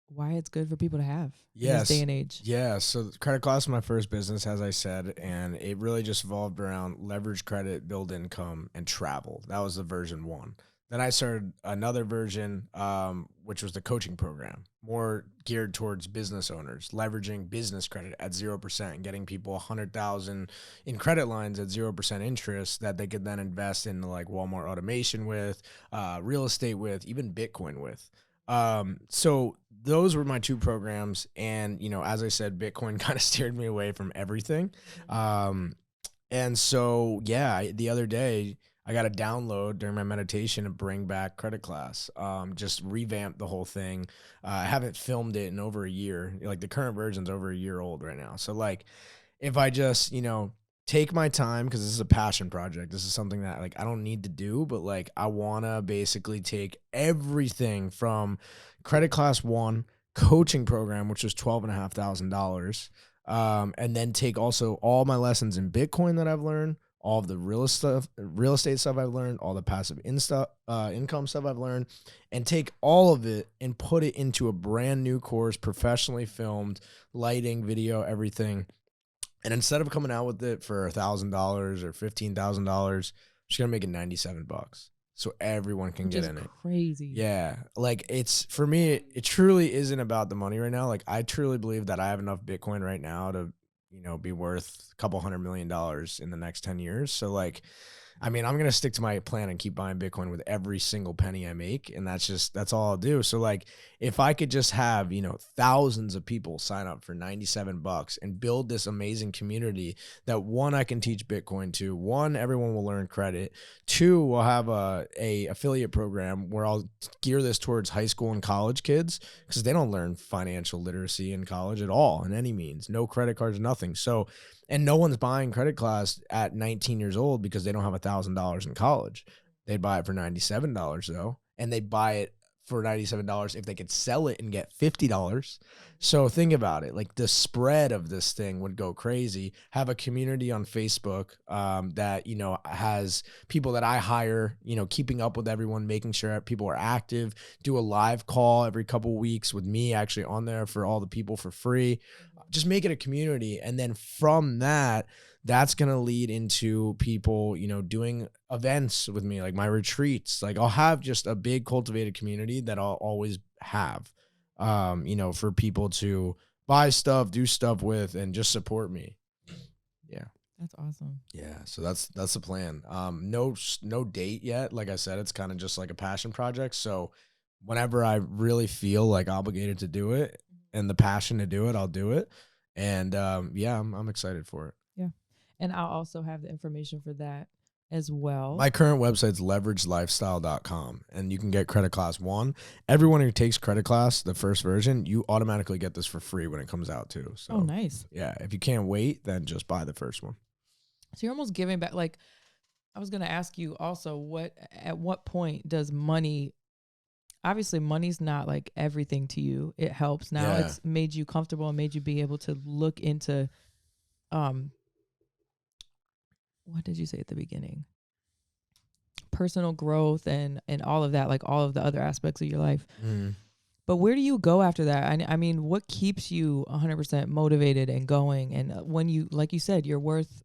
why it's good for people to have in this day and age.
Yeah. So the credit class is my first business, as I said, and it really just evolved around leverage credit, build income, and travel. That was the version 1. Then I started another version, which was the coaching program, more geared towards business owners, leveraging business credit at 0% and getting people $100,000 in credit lines at 0% interest that they could then invest in like Walmart automation with, real estate with, even Bitcoin with. So those were my 2 programs. And, as I said, Bitcoin kind of steered me away from everything. And so, the other day I got a download during my meditation to bring back credit class, just revamp the whole thing. I haven't filmed it in over a year. Like the current version's over a year old right now. So like if I just, take my time, because this is a passion project. This is something that like I don't need to do, but like I want to basically take everything from credit class 1 coaching program, which was $12,500, and then take also all my lessons in Bitcoin that I've learned, all of the real estate stuff I've learned, all the passive income stuff I've learned, and take all of it and put it into a brand new course, professionally filmed, lighting, video, everything. And instead of coming out with it for $1,000 or $15,000, I'm just gonna make it $97, so everyone can get in it.
Crazy.
Yeah, like it's for me, it truly isn't about the money right now. Like I truly believe that I have enough Bitcoin right now to, be worth a couple $100 million in the next 10 years. So like, I mean, I'm going to stick to my plan and keep buying Bitcoin with every single penny I make. And that's all I'll do. So like, if I could just have, thousands of people sign up for $97 and build this amazing community that, one, I can teach Bitcoin to, one, everyone will learn credit. Two, we'll have a affiliate program where I'll gear this towards high school and college kids, because they don't learn financial literacy in college at all in any means. No credit cards, nothing. So, and no one's buying credit class at 19 years old because they don't have $1,000 in college. They buy it for $97 though. And they buy it for $97 if they could sell it and get $50. So think about it. Like the spread of this thing would go crazy. Have a community on Facebook that, has people that I hire, keeping up with everyone, making sure people are active, do a live call every couple weeks with me actually on there for all the people for free. Just make it a community. And then from that's going to lead into people, doing events with me, like my retreats. Like I'll have just a big cultivated community that I'll always have, for people to buy stuff, do stuff with, and just support me. Yeah.
That's awesome.
Yeah. So that's the plan. No date yet. Like I said, it's kind of just like a passion project. So whenever I really feel like obligated to do it and the passion to do it, I'll do it. And I'm excited for it.
Yeah. And I'll also have the information for that as well.
My current website's leveragelifestyle.com, and you can get credit class 1. Everyone who takes credit class, the first version, you automatically get this for free when it comes out too. So,
oh, nice.
Yeah. If you can't wait, then just buy the first one.
So you're almost giving back. Like I was going to ask you also, at what point does money, obviously money's not like everything to you. It helps. Now it's made you comfortable and made you be able to look into, what did you say at the beginning? Personal growth and all of that, like all of the other aspects of your life.
Mm.
But where do you go after that? I mean, what keeps you 100% motivated and going? And when you, like you said, your worth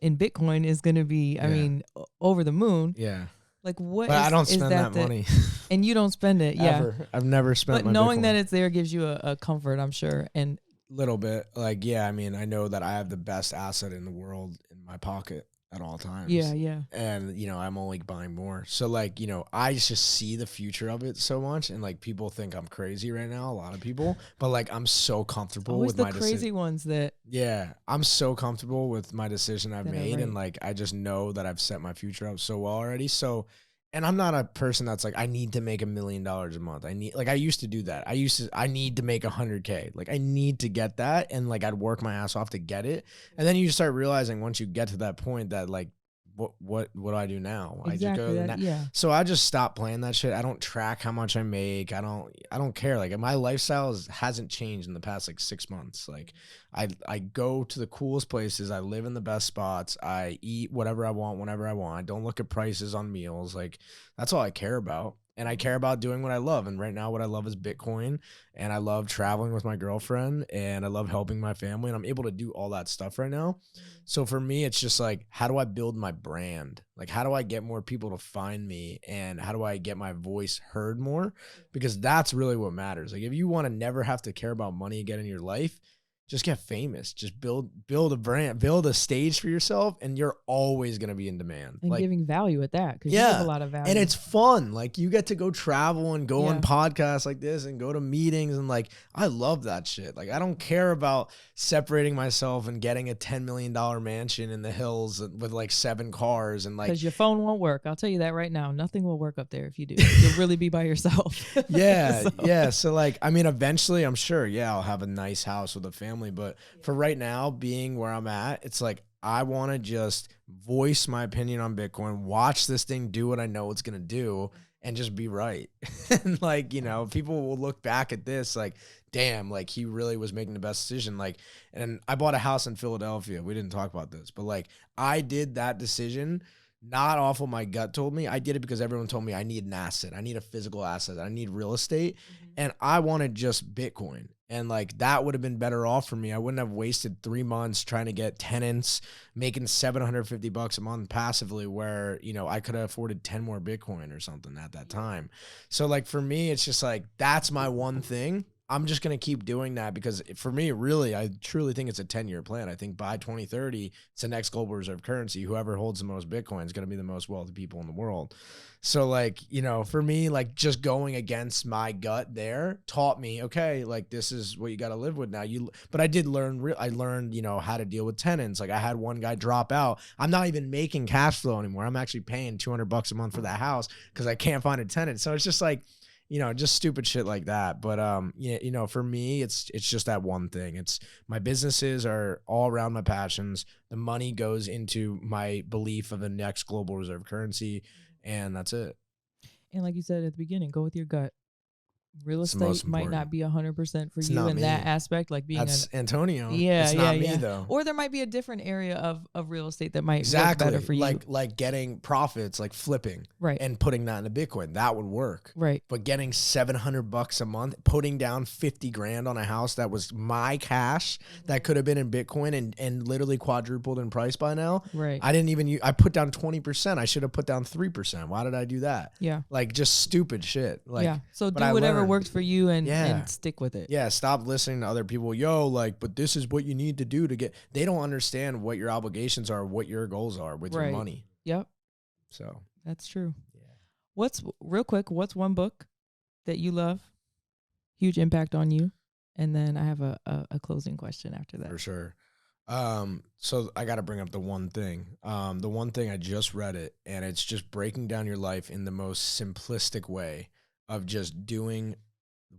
in Bitcoin is going to be, I mean, over the moon.
Yeah.
Like what?
But
is,
I don't
is
spend that money.
And you don't spend it. Yeah.
Ever. I've never spent
but
my
knowing
Bitcoin.
that it's there gives you a comfort, I'm sure. And
little bit. Like, yeah, I mean, I know that I have the best asset in the world in my pocket at all times.
Yeah, yeah.
And, I'm only buying more. So, like, I just see the future of it so much. And, like, people think I'm crazy right now, a lot of people. But, like, I'm so comfortable with my decision.
Always the crazy ones that...
Yeah, I'm so comfortable with my decision I've made. And, like, I just know that I've set my future up so well already. So... And I'm not a person that's like, I need to make $1 million a month. I used to do that. I need to make 100K. Like I need to get that. And like, I'd work my ass off to get it. And then you start realizing once you get to that point that like, what do I do now?
Exactly.
I just go So I just stopped playing that shit. I don't track how much I make. I don't care. Like my lifestyle hasn't changed in the past like 6 months. Like I go to the coolest places. I live in the best spots. I eat whatever I want, whenever I want. I don't look at prices on meals. Like that's all I care about. And I care about doing what I love. And right now what I love is Bitcoin. And I love traveling with my girlfriend. And I love helping my family. And I'm able to do all that stuff right now. So for me, it's just like, how do I build my brand? Like, how do I get more people to find me? And how do I get my voice heard more? Because that's really what matters. Like, if you want to never have to care about money again in your life, just get famous. Just build a brand, build a stage for yourself, and you're always going to be in demand.
And
like,
giving value at that, because you give a lot of value.
And it's fun. Like, you get to go travel and go on podcasts like this and go to meetings, and like, I love that shit. Like, I don't care about separating myself and getting a $10 million mansion in the hills with like 7 cars and like,
because your phone won't work. I'll tell you that right now. Nothing will work up there if you do. You'll really be by yourself.
So like, I mean, eventually I'm sure, I'll have a nice house with a family. But for right now, being where I'm at, it's like I want to just voice my opinion on Bitcoin, watch this thing do what I know it's going to do, and just be right. And like, people will look back at this like, damn, like he really was making the best decision. Like, and I bought a house in Philadelphia. We didn't talk about this, but like I did that decision not off what my gut told me. I did it because everyone told me I need an asset. I need a physical asset. I need real estate. And I wanted just Bitcoin. And like that would have been better off for me. I wouldn't have wasted 3 months trying to get tenants, making $750 a month passively, where, you know, I could have afforded 10 more Bitcoin or something at that time. So like for me, it's just like, that's my one thing. I'm just going to keep doing that because for me, really, I truly think it's a 10-year plan. I think by 2030, it's the next global reserve currency. Whoever holds the most Bitcoin is going to be the most wealthy people in the world. So like, you know, for me, like just going against my gut there taught me, okay, like this is what you got to live with now. But I did learn, I learned, you know, how to deal with tenants. Like I had one guy drop out. I'm not even making cash flow anymore. I'm actually paying $200 a month for that house because I can't find a tenant. So it's just like, you know, just stupid shit like that. But, yeah, you know, for me, it's just that one thing. It's my businesses are all around my passions. The money goes into my belief of the next global reserve currency. And that's it.
And like you said at the beginning, go with your gut. Real
It's the most
estate might not
important.
be 100% for
It's
you
not
in that
me.
aspect, like being
That's Antonio.
yeah,
It's
yeah,
not me
yeah.
though.
Or there might be a different area of real estate that might work
Exactly.
better for you.
Like getting profits, like flipping
Right.
and putting that into Bitcoin. That would work.
Right.
But getting $700 a month, putting down 50 grand on a house that was my cash that could have been in Bitcoin and literally quadrupled in price by now.
Right.
I didn't even I put down 20%. I should have put down 3%. Why did I do that?
Yeah.
Like just stupid shit. Like,
yeah. So
but
do
I
whatever
learned.
works for you and
Yeah.
stick with it.
Yeah, stop listening to other people. Yo, like, but this is what you need to do to get. They don't understand what your obligations are, what your goals are with your
Right.
money.
Yep.
So
That's true.
yeah.
What's what's one book that you love? Huge impact on you. And then I have a closing question after that.
For sure. So I got to bring up the one thing. The one thing I just read it, and it's just breaking down your life in the most simplistic way of just doing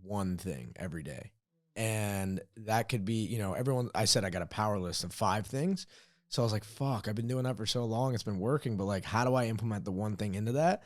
one thing every day. And that could be, you know, I said I got a power list of 5 things. So I was like, fuck, I've been doing that for so long. It's been working, but like, how do I implement the one thing into that?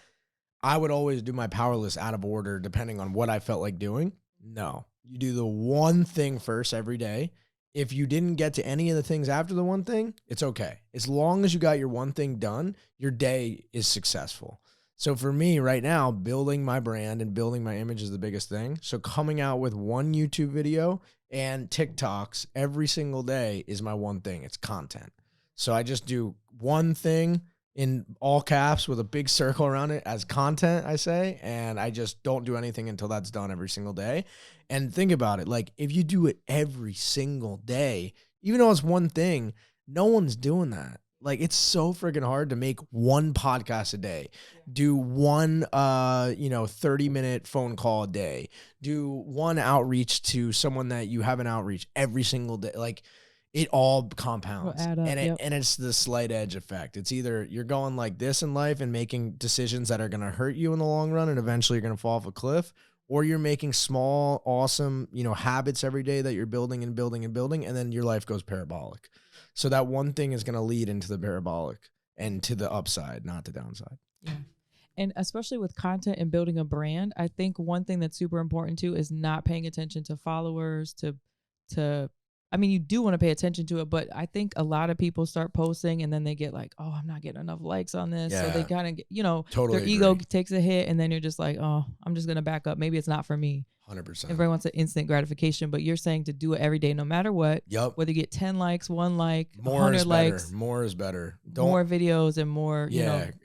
I would always do my power list out of order depending on what I felt like doing. No, you do the one thing first every day. If you didn't get to any of the things after the one thing, it's okay. As long as you got your one thing done, your day is successful. So for me right now, building my brand and building my image is the biggest thing. So coming out with one YouTube video and TikToks every single day is my one thing. It's content. So I just do one thing in all caps with a big circle around it as content, I say, and I just don't do anything until that's done every single day. And think about it. Like if you do it every single day, even though it's one thing, no one's doing that. Like it's so freaking hard to make one podcast a day, do one, 30-minute phone call a day, do one outreach to someone that you have an outreach every single day. Like it all compounds
add up,
and it's the slight edge effect. It's either you're going like this in life and making decisions that are going to hurt you in the long run and eventually you're going to fall off a cliff, or you're making small, awesome, habits every day that you're building and building and building, and then your life goes parabolic. So that one thing is going to lead into the parabolic and to the upside, not the downside.
Yeah. And especially with content and building a brand, I think one thing that's super important too is not paying attention to followers, I mean, you do want to pay attention to it, but I think a lot of people start posting and then they get like, oh, I'm not getting enough likes on this.
Yeah.
So they kind of get,
Totally
their ego
agree.
takes a hit and then you're just like, oh, I'm just going to back up. Maybe it's not for me.
100%.
Everybody wants an instant gratification, but you're saying to do it every day, no matter what.
Yep.
Whether you get 10 likes, 1 like,
More
100
is better.
likes.
More is better.
More videos and more,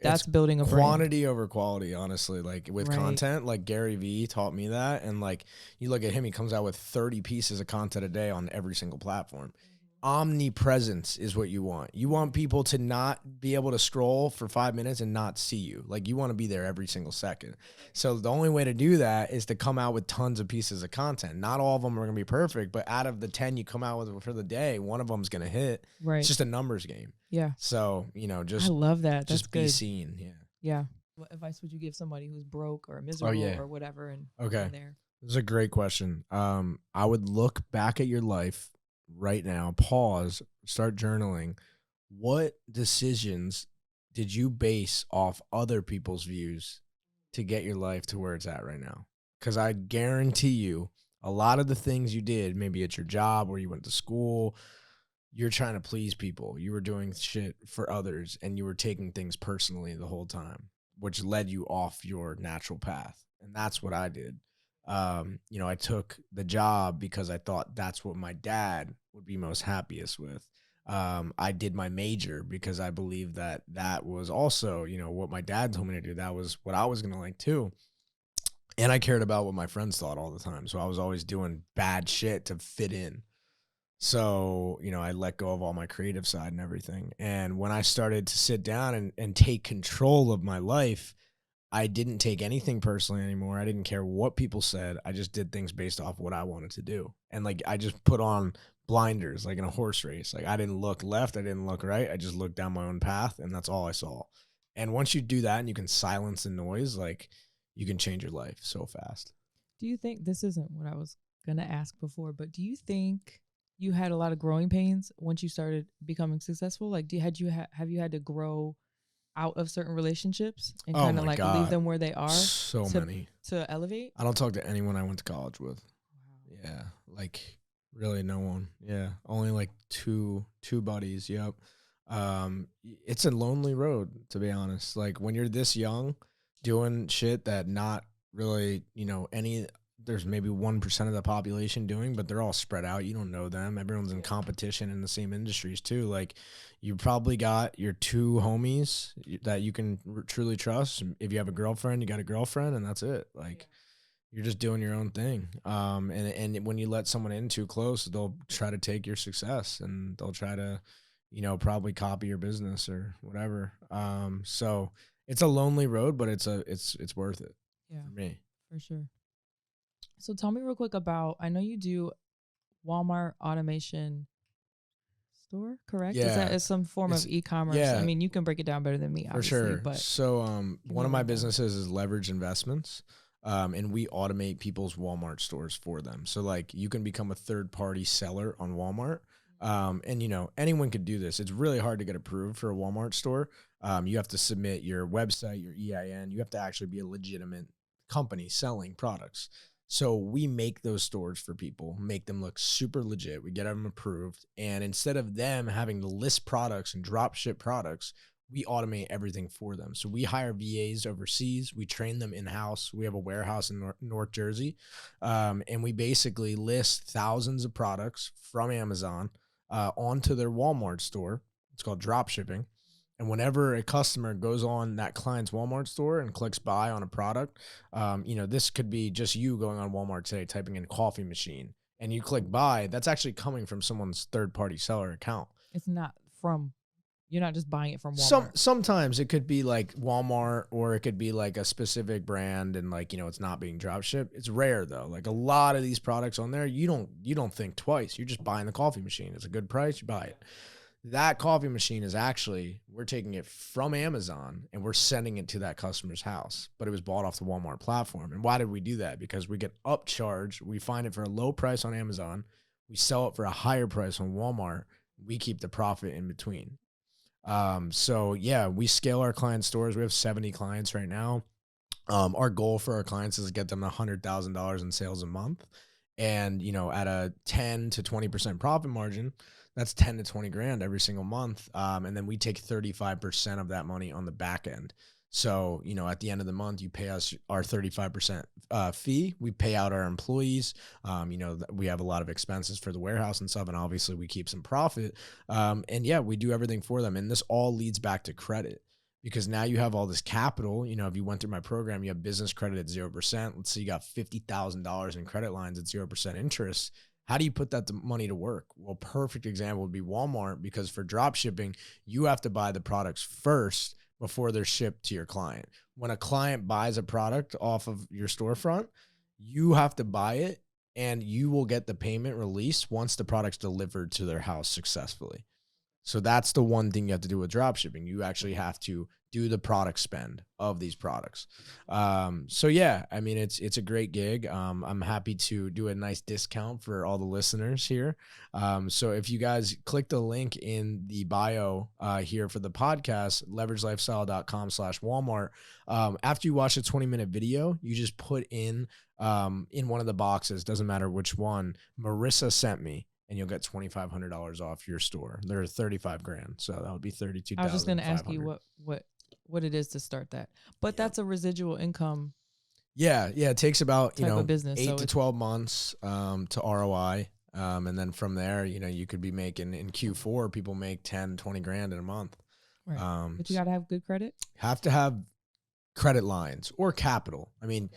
that's building a brand.
Quantity over quality, honestly. Like with content, like Gary Vee taught me that. And like you look at him, he comes out with 30 pieces of content a day on every single platform. Omnipresence is what you want. You want people to not be able to scroll for 5 minutes and not see you. Like you want to be there every single second. So the only way to do that is to come out with tons of pieces of content. Not all of them are going to be perfect, but out of the 10 you come out with for the day, one of them is going to hit.
Right.
It's just a numbers game.
Yeah.
So, just
I love that. That's
just
good.
be seen. Yeah.
Yeah. What advice would you give somebody who's broke or miserable or whatever? And
okay.
There?
This is a great question. I would look back at your life right now, pause, start journaling. What decisions did you base off other people's views to get your life to where it's at right now? Because I guarantee you a lot of the things you did, maybe it's your job or you went to school, you're trying to please people. You were doing shit for others and you were taking things personally the whole time, which led you off your natural path. And that's what I did. You know, I took the job because I thought that's what my dad would be most happiest with. I did my major because I believed that that was also, you know, what my dad told me to do. That was what I was going to like too. And I cared about what my friends thought all the time. So I was always doing bad shit to fit in. So, you know, I let go of all my creative side and everything. And when I started to sit down and take control of my life, I didn't take anything personally anymore. I didn't care what people said. I just did things based off what I wanted to do. And like, I just put on blinders, like in a horse race. Like, I didn't look left. I didn't look right. I just looked down my own path, and that's all I saw. And once you do that and you can silence the noise, like, you can change your life so fast.
Do you think, this isn't what I was going to ask before, but do you think you had a lot of growing pains once you started becoming successful? Like, have you had to grow out of certain relationships and
Oh
kind of
my
like leave
God.
them where they are
So many.
to elevate?
I don't talk to anyone I went to college with.
Wow.
Yeah, like really no one. Yeah, only like two buddies. Yep. It's a lonely road, to be honest. Like, when you're this young, doing shit that not really, you know, there's maybe 1% of the population doing, but they're all spread out. You don't know them. Everyone's in competition in the same industries too. Like, you probably got your two homies that you can truly trust. If you have a girlfriend, you got a girlfriend, and that's it. Like, you're just doing your own thing. And when you let someone in too close, they'll try to take your success, and they'll try to, you know, probably copy your business or whatever. So it's a lonely road, but it's worth it.
Yeah,
for me.
for sure. So tell me real quick about, I know you do Walmart automation store, correct? Is
Yeah,
that some form
it's
of e-commerce? I
yeah,
mean, you can break it down better than me,
for
obviously,
sure.
but
So
give me
one
a
of my
rundown.
businesses is Leverage Investments. And we automate people's Walmart stores for them. So like, you can become a third party seller on Walmart. And you know, anyone could do this. It's really hard to get approved for a Walmart store. You have to submit your website, your EIN. You have to actually be a legitimate company selling products. So we make those stores for people, make them look super legit. We get them approved. And instead of them having to list products and drop ship products, we automate everything for them. So we hire VAs overseas. We train them in-house. We have a warehouse in North Jersey. And we basically list thousands of products from Amazon onto their Walmart store. It's called drop shipping. And whenever a customer goes on that client's Walmart store and clicks buy on a product, you know, this could be just you going on Walmart today, typing in coffee machine, and you click buy. That's actually coming from someone's third-party seller account.
It's not from, you're not just buying it from Walmart.
Sometimes it could be like Walmart, or it could be like a specific brand, and like, you know, it's not being drop shipped. It's rare though. Like, a lot of these products on there, you don't think twice. You're just buying the coffee machine. It's a good price, you buy it. That coffee machine is actually, we're taking it from Amazon and we're sending it to that customer's house, but it was bought off the Walmart platform. And why did we do that? Because we get upcharged. We find it for a low price on Amazon. We sell it for a higher price on Walmart. We keep the profit in between. So yeah, we scale our client stores. We have 70 clients right now. Our goal for our clients is to get them $100,000 in sales a month. And, you know, at a 10 to 20% profit margin, that's 10 to 20 grand every single month. And then we take 35% of that money on the back end. So, you know, at the end of the month, you pay us our 35% fee. We pay out our employees. You know, we have a lot of expenses for the warehouse and stuff, and obviously we keep some profit. And yeah, we do everything for them. And this all leads back to credit, because now you have all this capital. You know, if you went through my program, you have business credit at 0%. Let's say you got $50,000 in credit lines at 0% interest. How do you put that money to work? Well, perfect example would be Walmart, because for drop shipping, you have to buy the products first before they're shipped to your client. When a client buys a product off of your storefront, you have to buy it, and you will get the payment released once the product's delivered to their house successfully. So that's the one thing you have to do with drop shipping. You actually have to do the product spend of these products. So yeah, I mean, it's a great gig. I'm happy to do a nice discount for all the listeners here. So if you guys click the link in the bio here for the podcast, leveragelifestyle.com/Walmart. After you watch a 20-minute video, you just put in one of the boxes, doesn't matter which one, Marissa sent me, and you'll get $2,500 off your store. They're 35 grand. So that would be 32,500.
I was just going to ask you what it is to start that. But
Yeah.
that's a residual income
Yeah. It takes about,
type of business.
8
So
to 12 months to ROI. And then from there, you could be making in Q4, people make 10, 20 grand in a month.
right. But you got to have good credit.
Have to have credit lines or capital. I mean,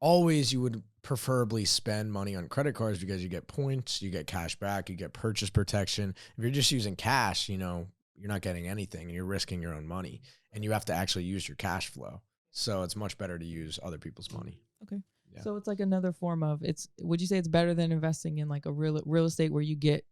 always you would preferably spend money on credit cards because you get points, you get cash back, you get purchase protection. If you're just using cash, you're not getting anything. You're risking your own money, and you have to actually use your cash flow. So it's much better to use other people's money.
Okay.
Yeah.
So it's like another form of would you say it's better than investing in like a real estate where you get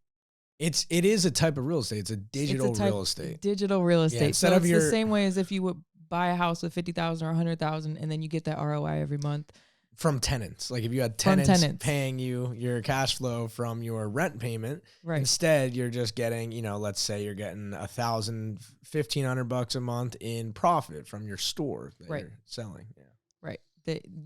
It is a type of real estate. It's a digital real estate.
Digital real estate.
Yeah, instead of
it's
your
the same way as if you would buy a house with 50,000 or 100,000 and then you get that ROI every month.
From tenants. Like if you had tenants paying you your cash flow from your rent payment,
right.
Instead you're just getting, let's say you're getting $1,000, $1,500 a month in profit from your store that
right.
you're selling. Yeah.
Right.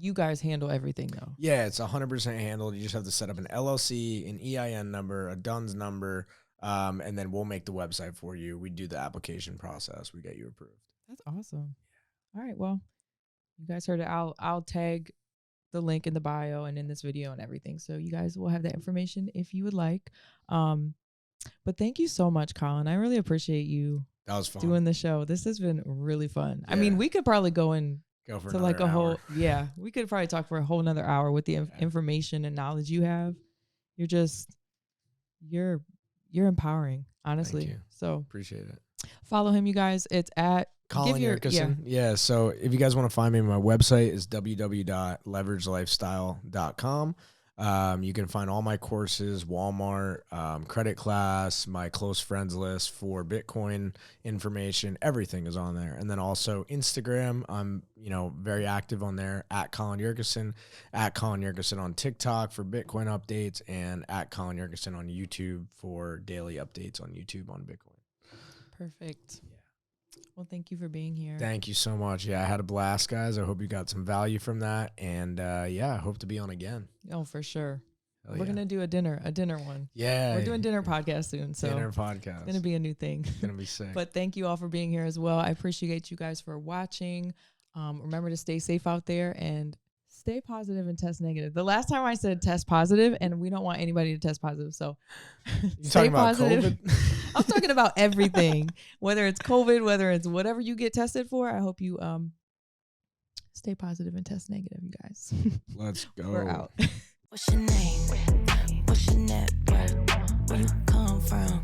You guys handle everything though.
Yeah, it's 100% handled. You just have to set up an LLC, an EIN number, a DUNS number, and then we'll make the website for you. We do the application process. We get you approved.
That's awesome. All right. Well, you guys heard it. I'll tag the link in the bio and in this video and everything. So you guys will have that information if you would like. But thank you so much, Colin. I really appreciate you
That was fun.
doing the show. This has been really fun.
Yeah.
I mean, we could probably go
for
to like a
hour.
whole, we could probably talk for a whole nother hour with the information and knowledge you have. You're empowering, honestly.
Thank you.
So
Appreciate it.
follow him, you guys. It's at
Colin Yurcisin. Yeah. So if you guys want to find me, my website is www.leveragelifestyle.com. You can find all my courses, Walmart, credit class, my close friends list for Bitcoin information. Everything is on there. And then also Instagram. I'm, very active on there at Colin Yurcisin, at Colin Yurcisin on TikTok for Bitcoin updates, and at Colin Yurcisin on YouTube for daily updates on YouTube on Bitcoin.
Perfect. Well, thank you for being here.
Thank you so much. Yeah, I had a blast, guys. I hope you got some value from that. And I hope to be on again.
Oh, for sure.
Hell
We're
yeah.
going to do a dinner one.
Yeah.
We're doing dinner podcast soon. So
dinner podcast.
It's going to be a new thing.
It's going to be sick.
But thank you all for being here as well. I appreciate you guys for watching. Remember to stay safe out there and stay positive and test negative. The last time I said test positive, and we don't want anybody to test positive. So stay positive. COVID? I'm talking about everything, whether it's COVID, whether it's whatever you get tested for. I hope you stay positive and test negative, you guys.
Let's go.
We're out.
What's your name? What's your network? Where you come from?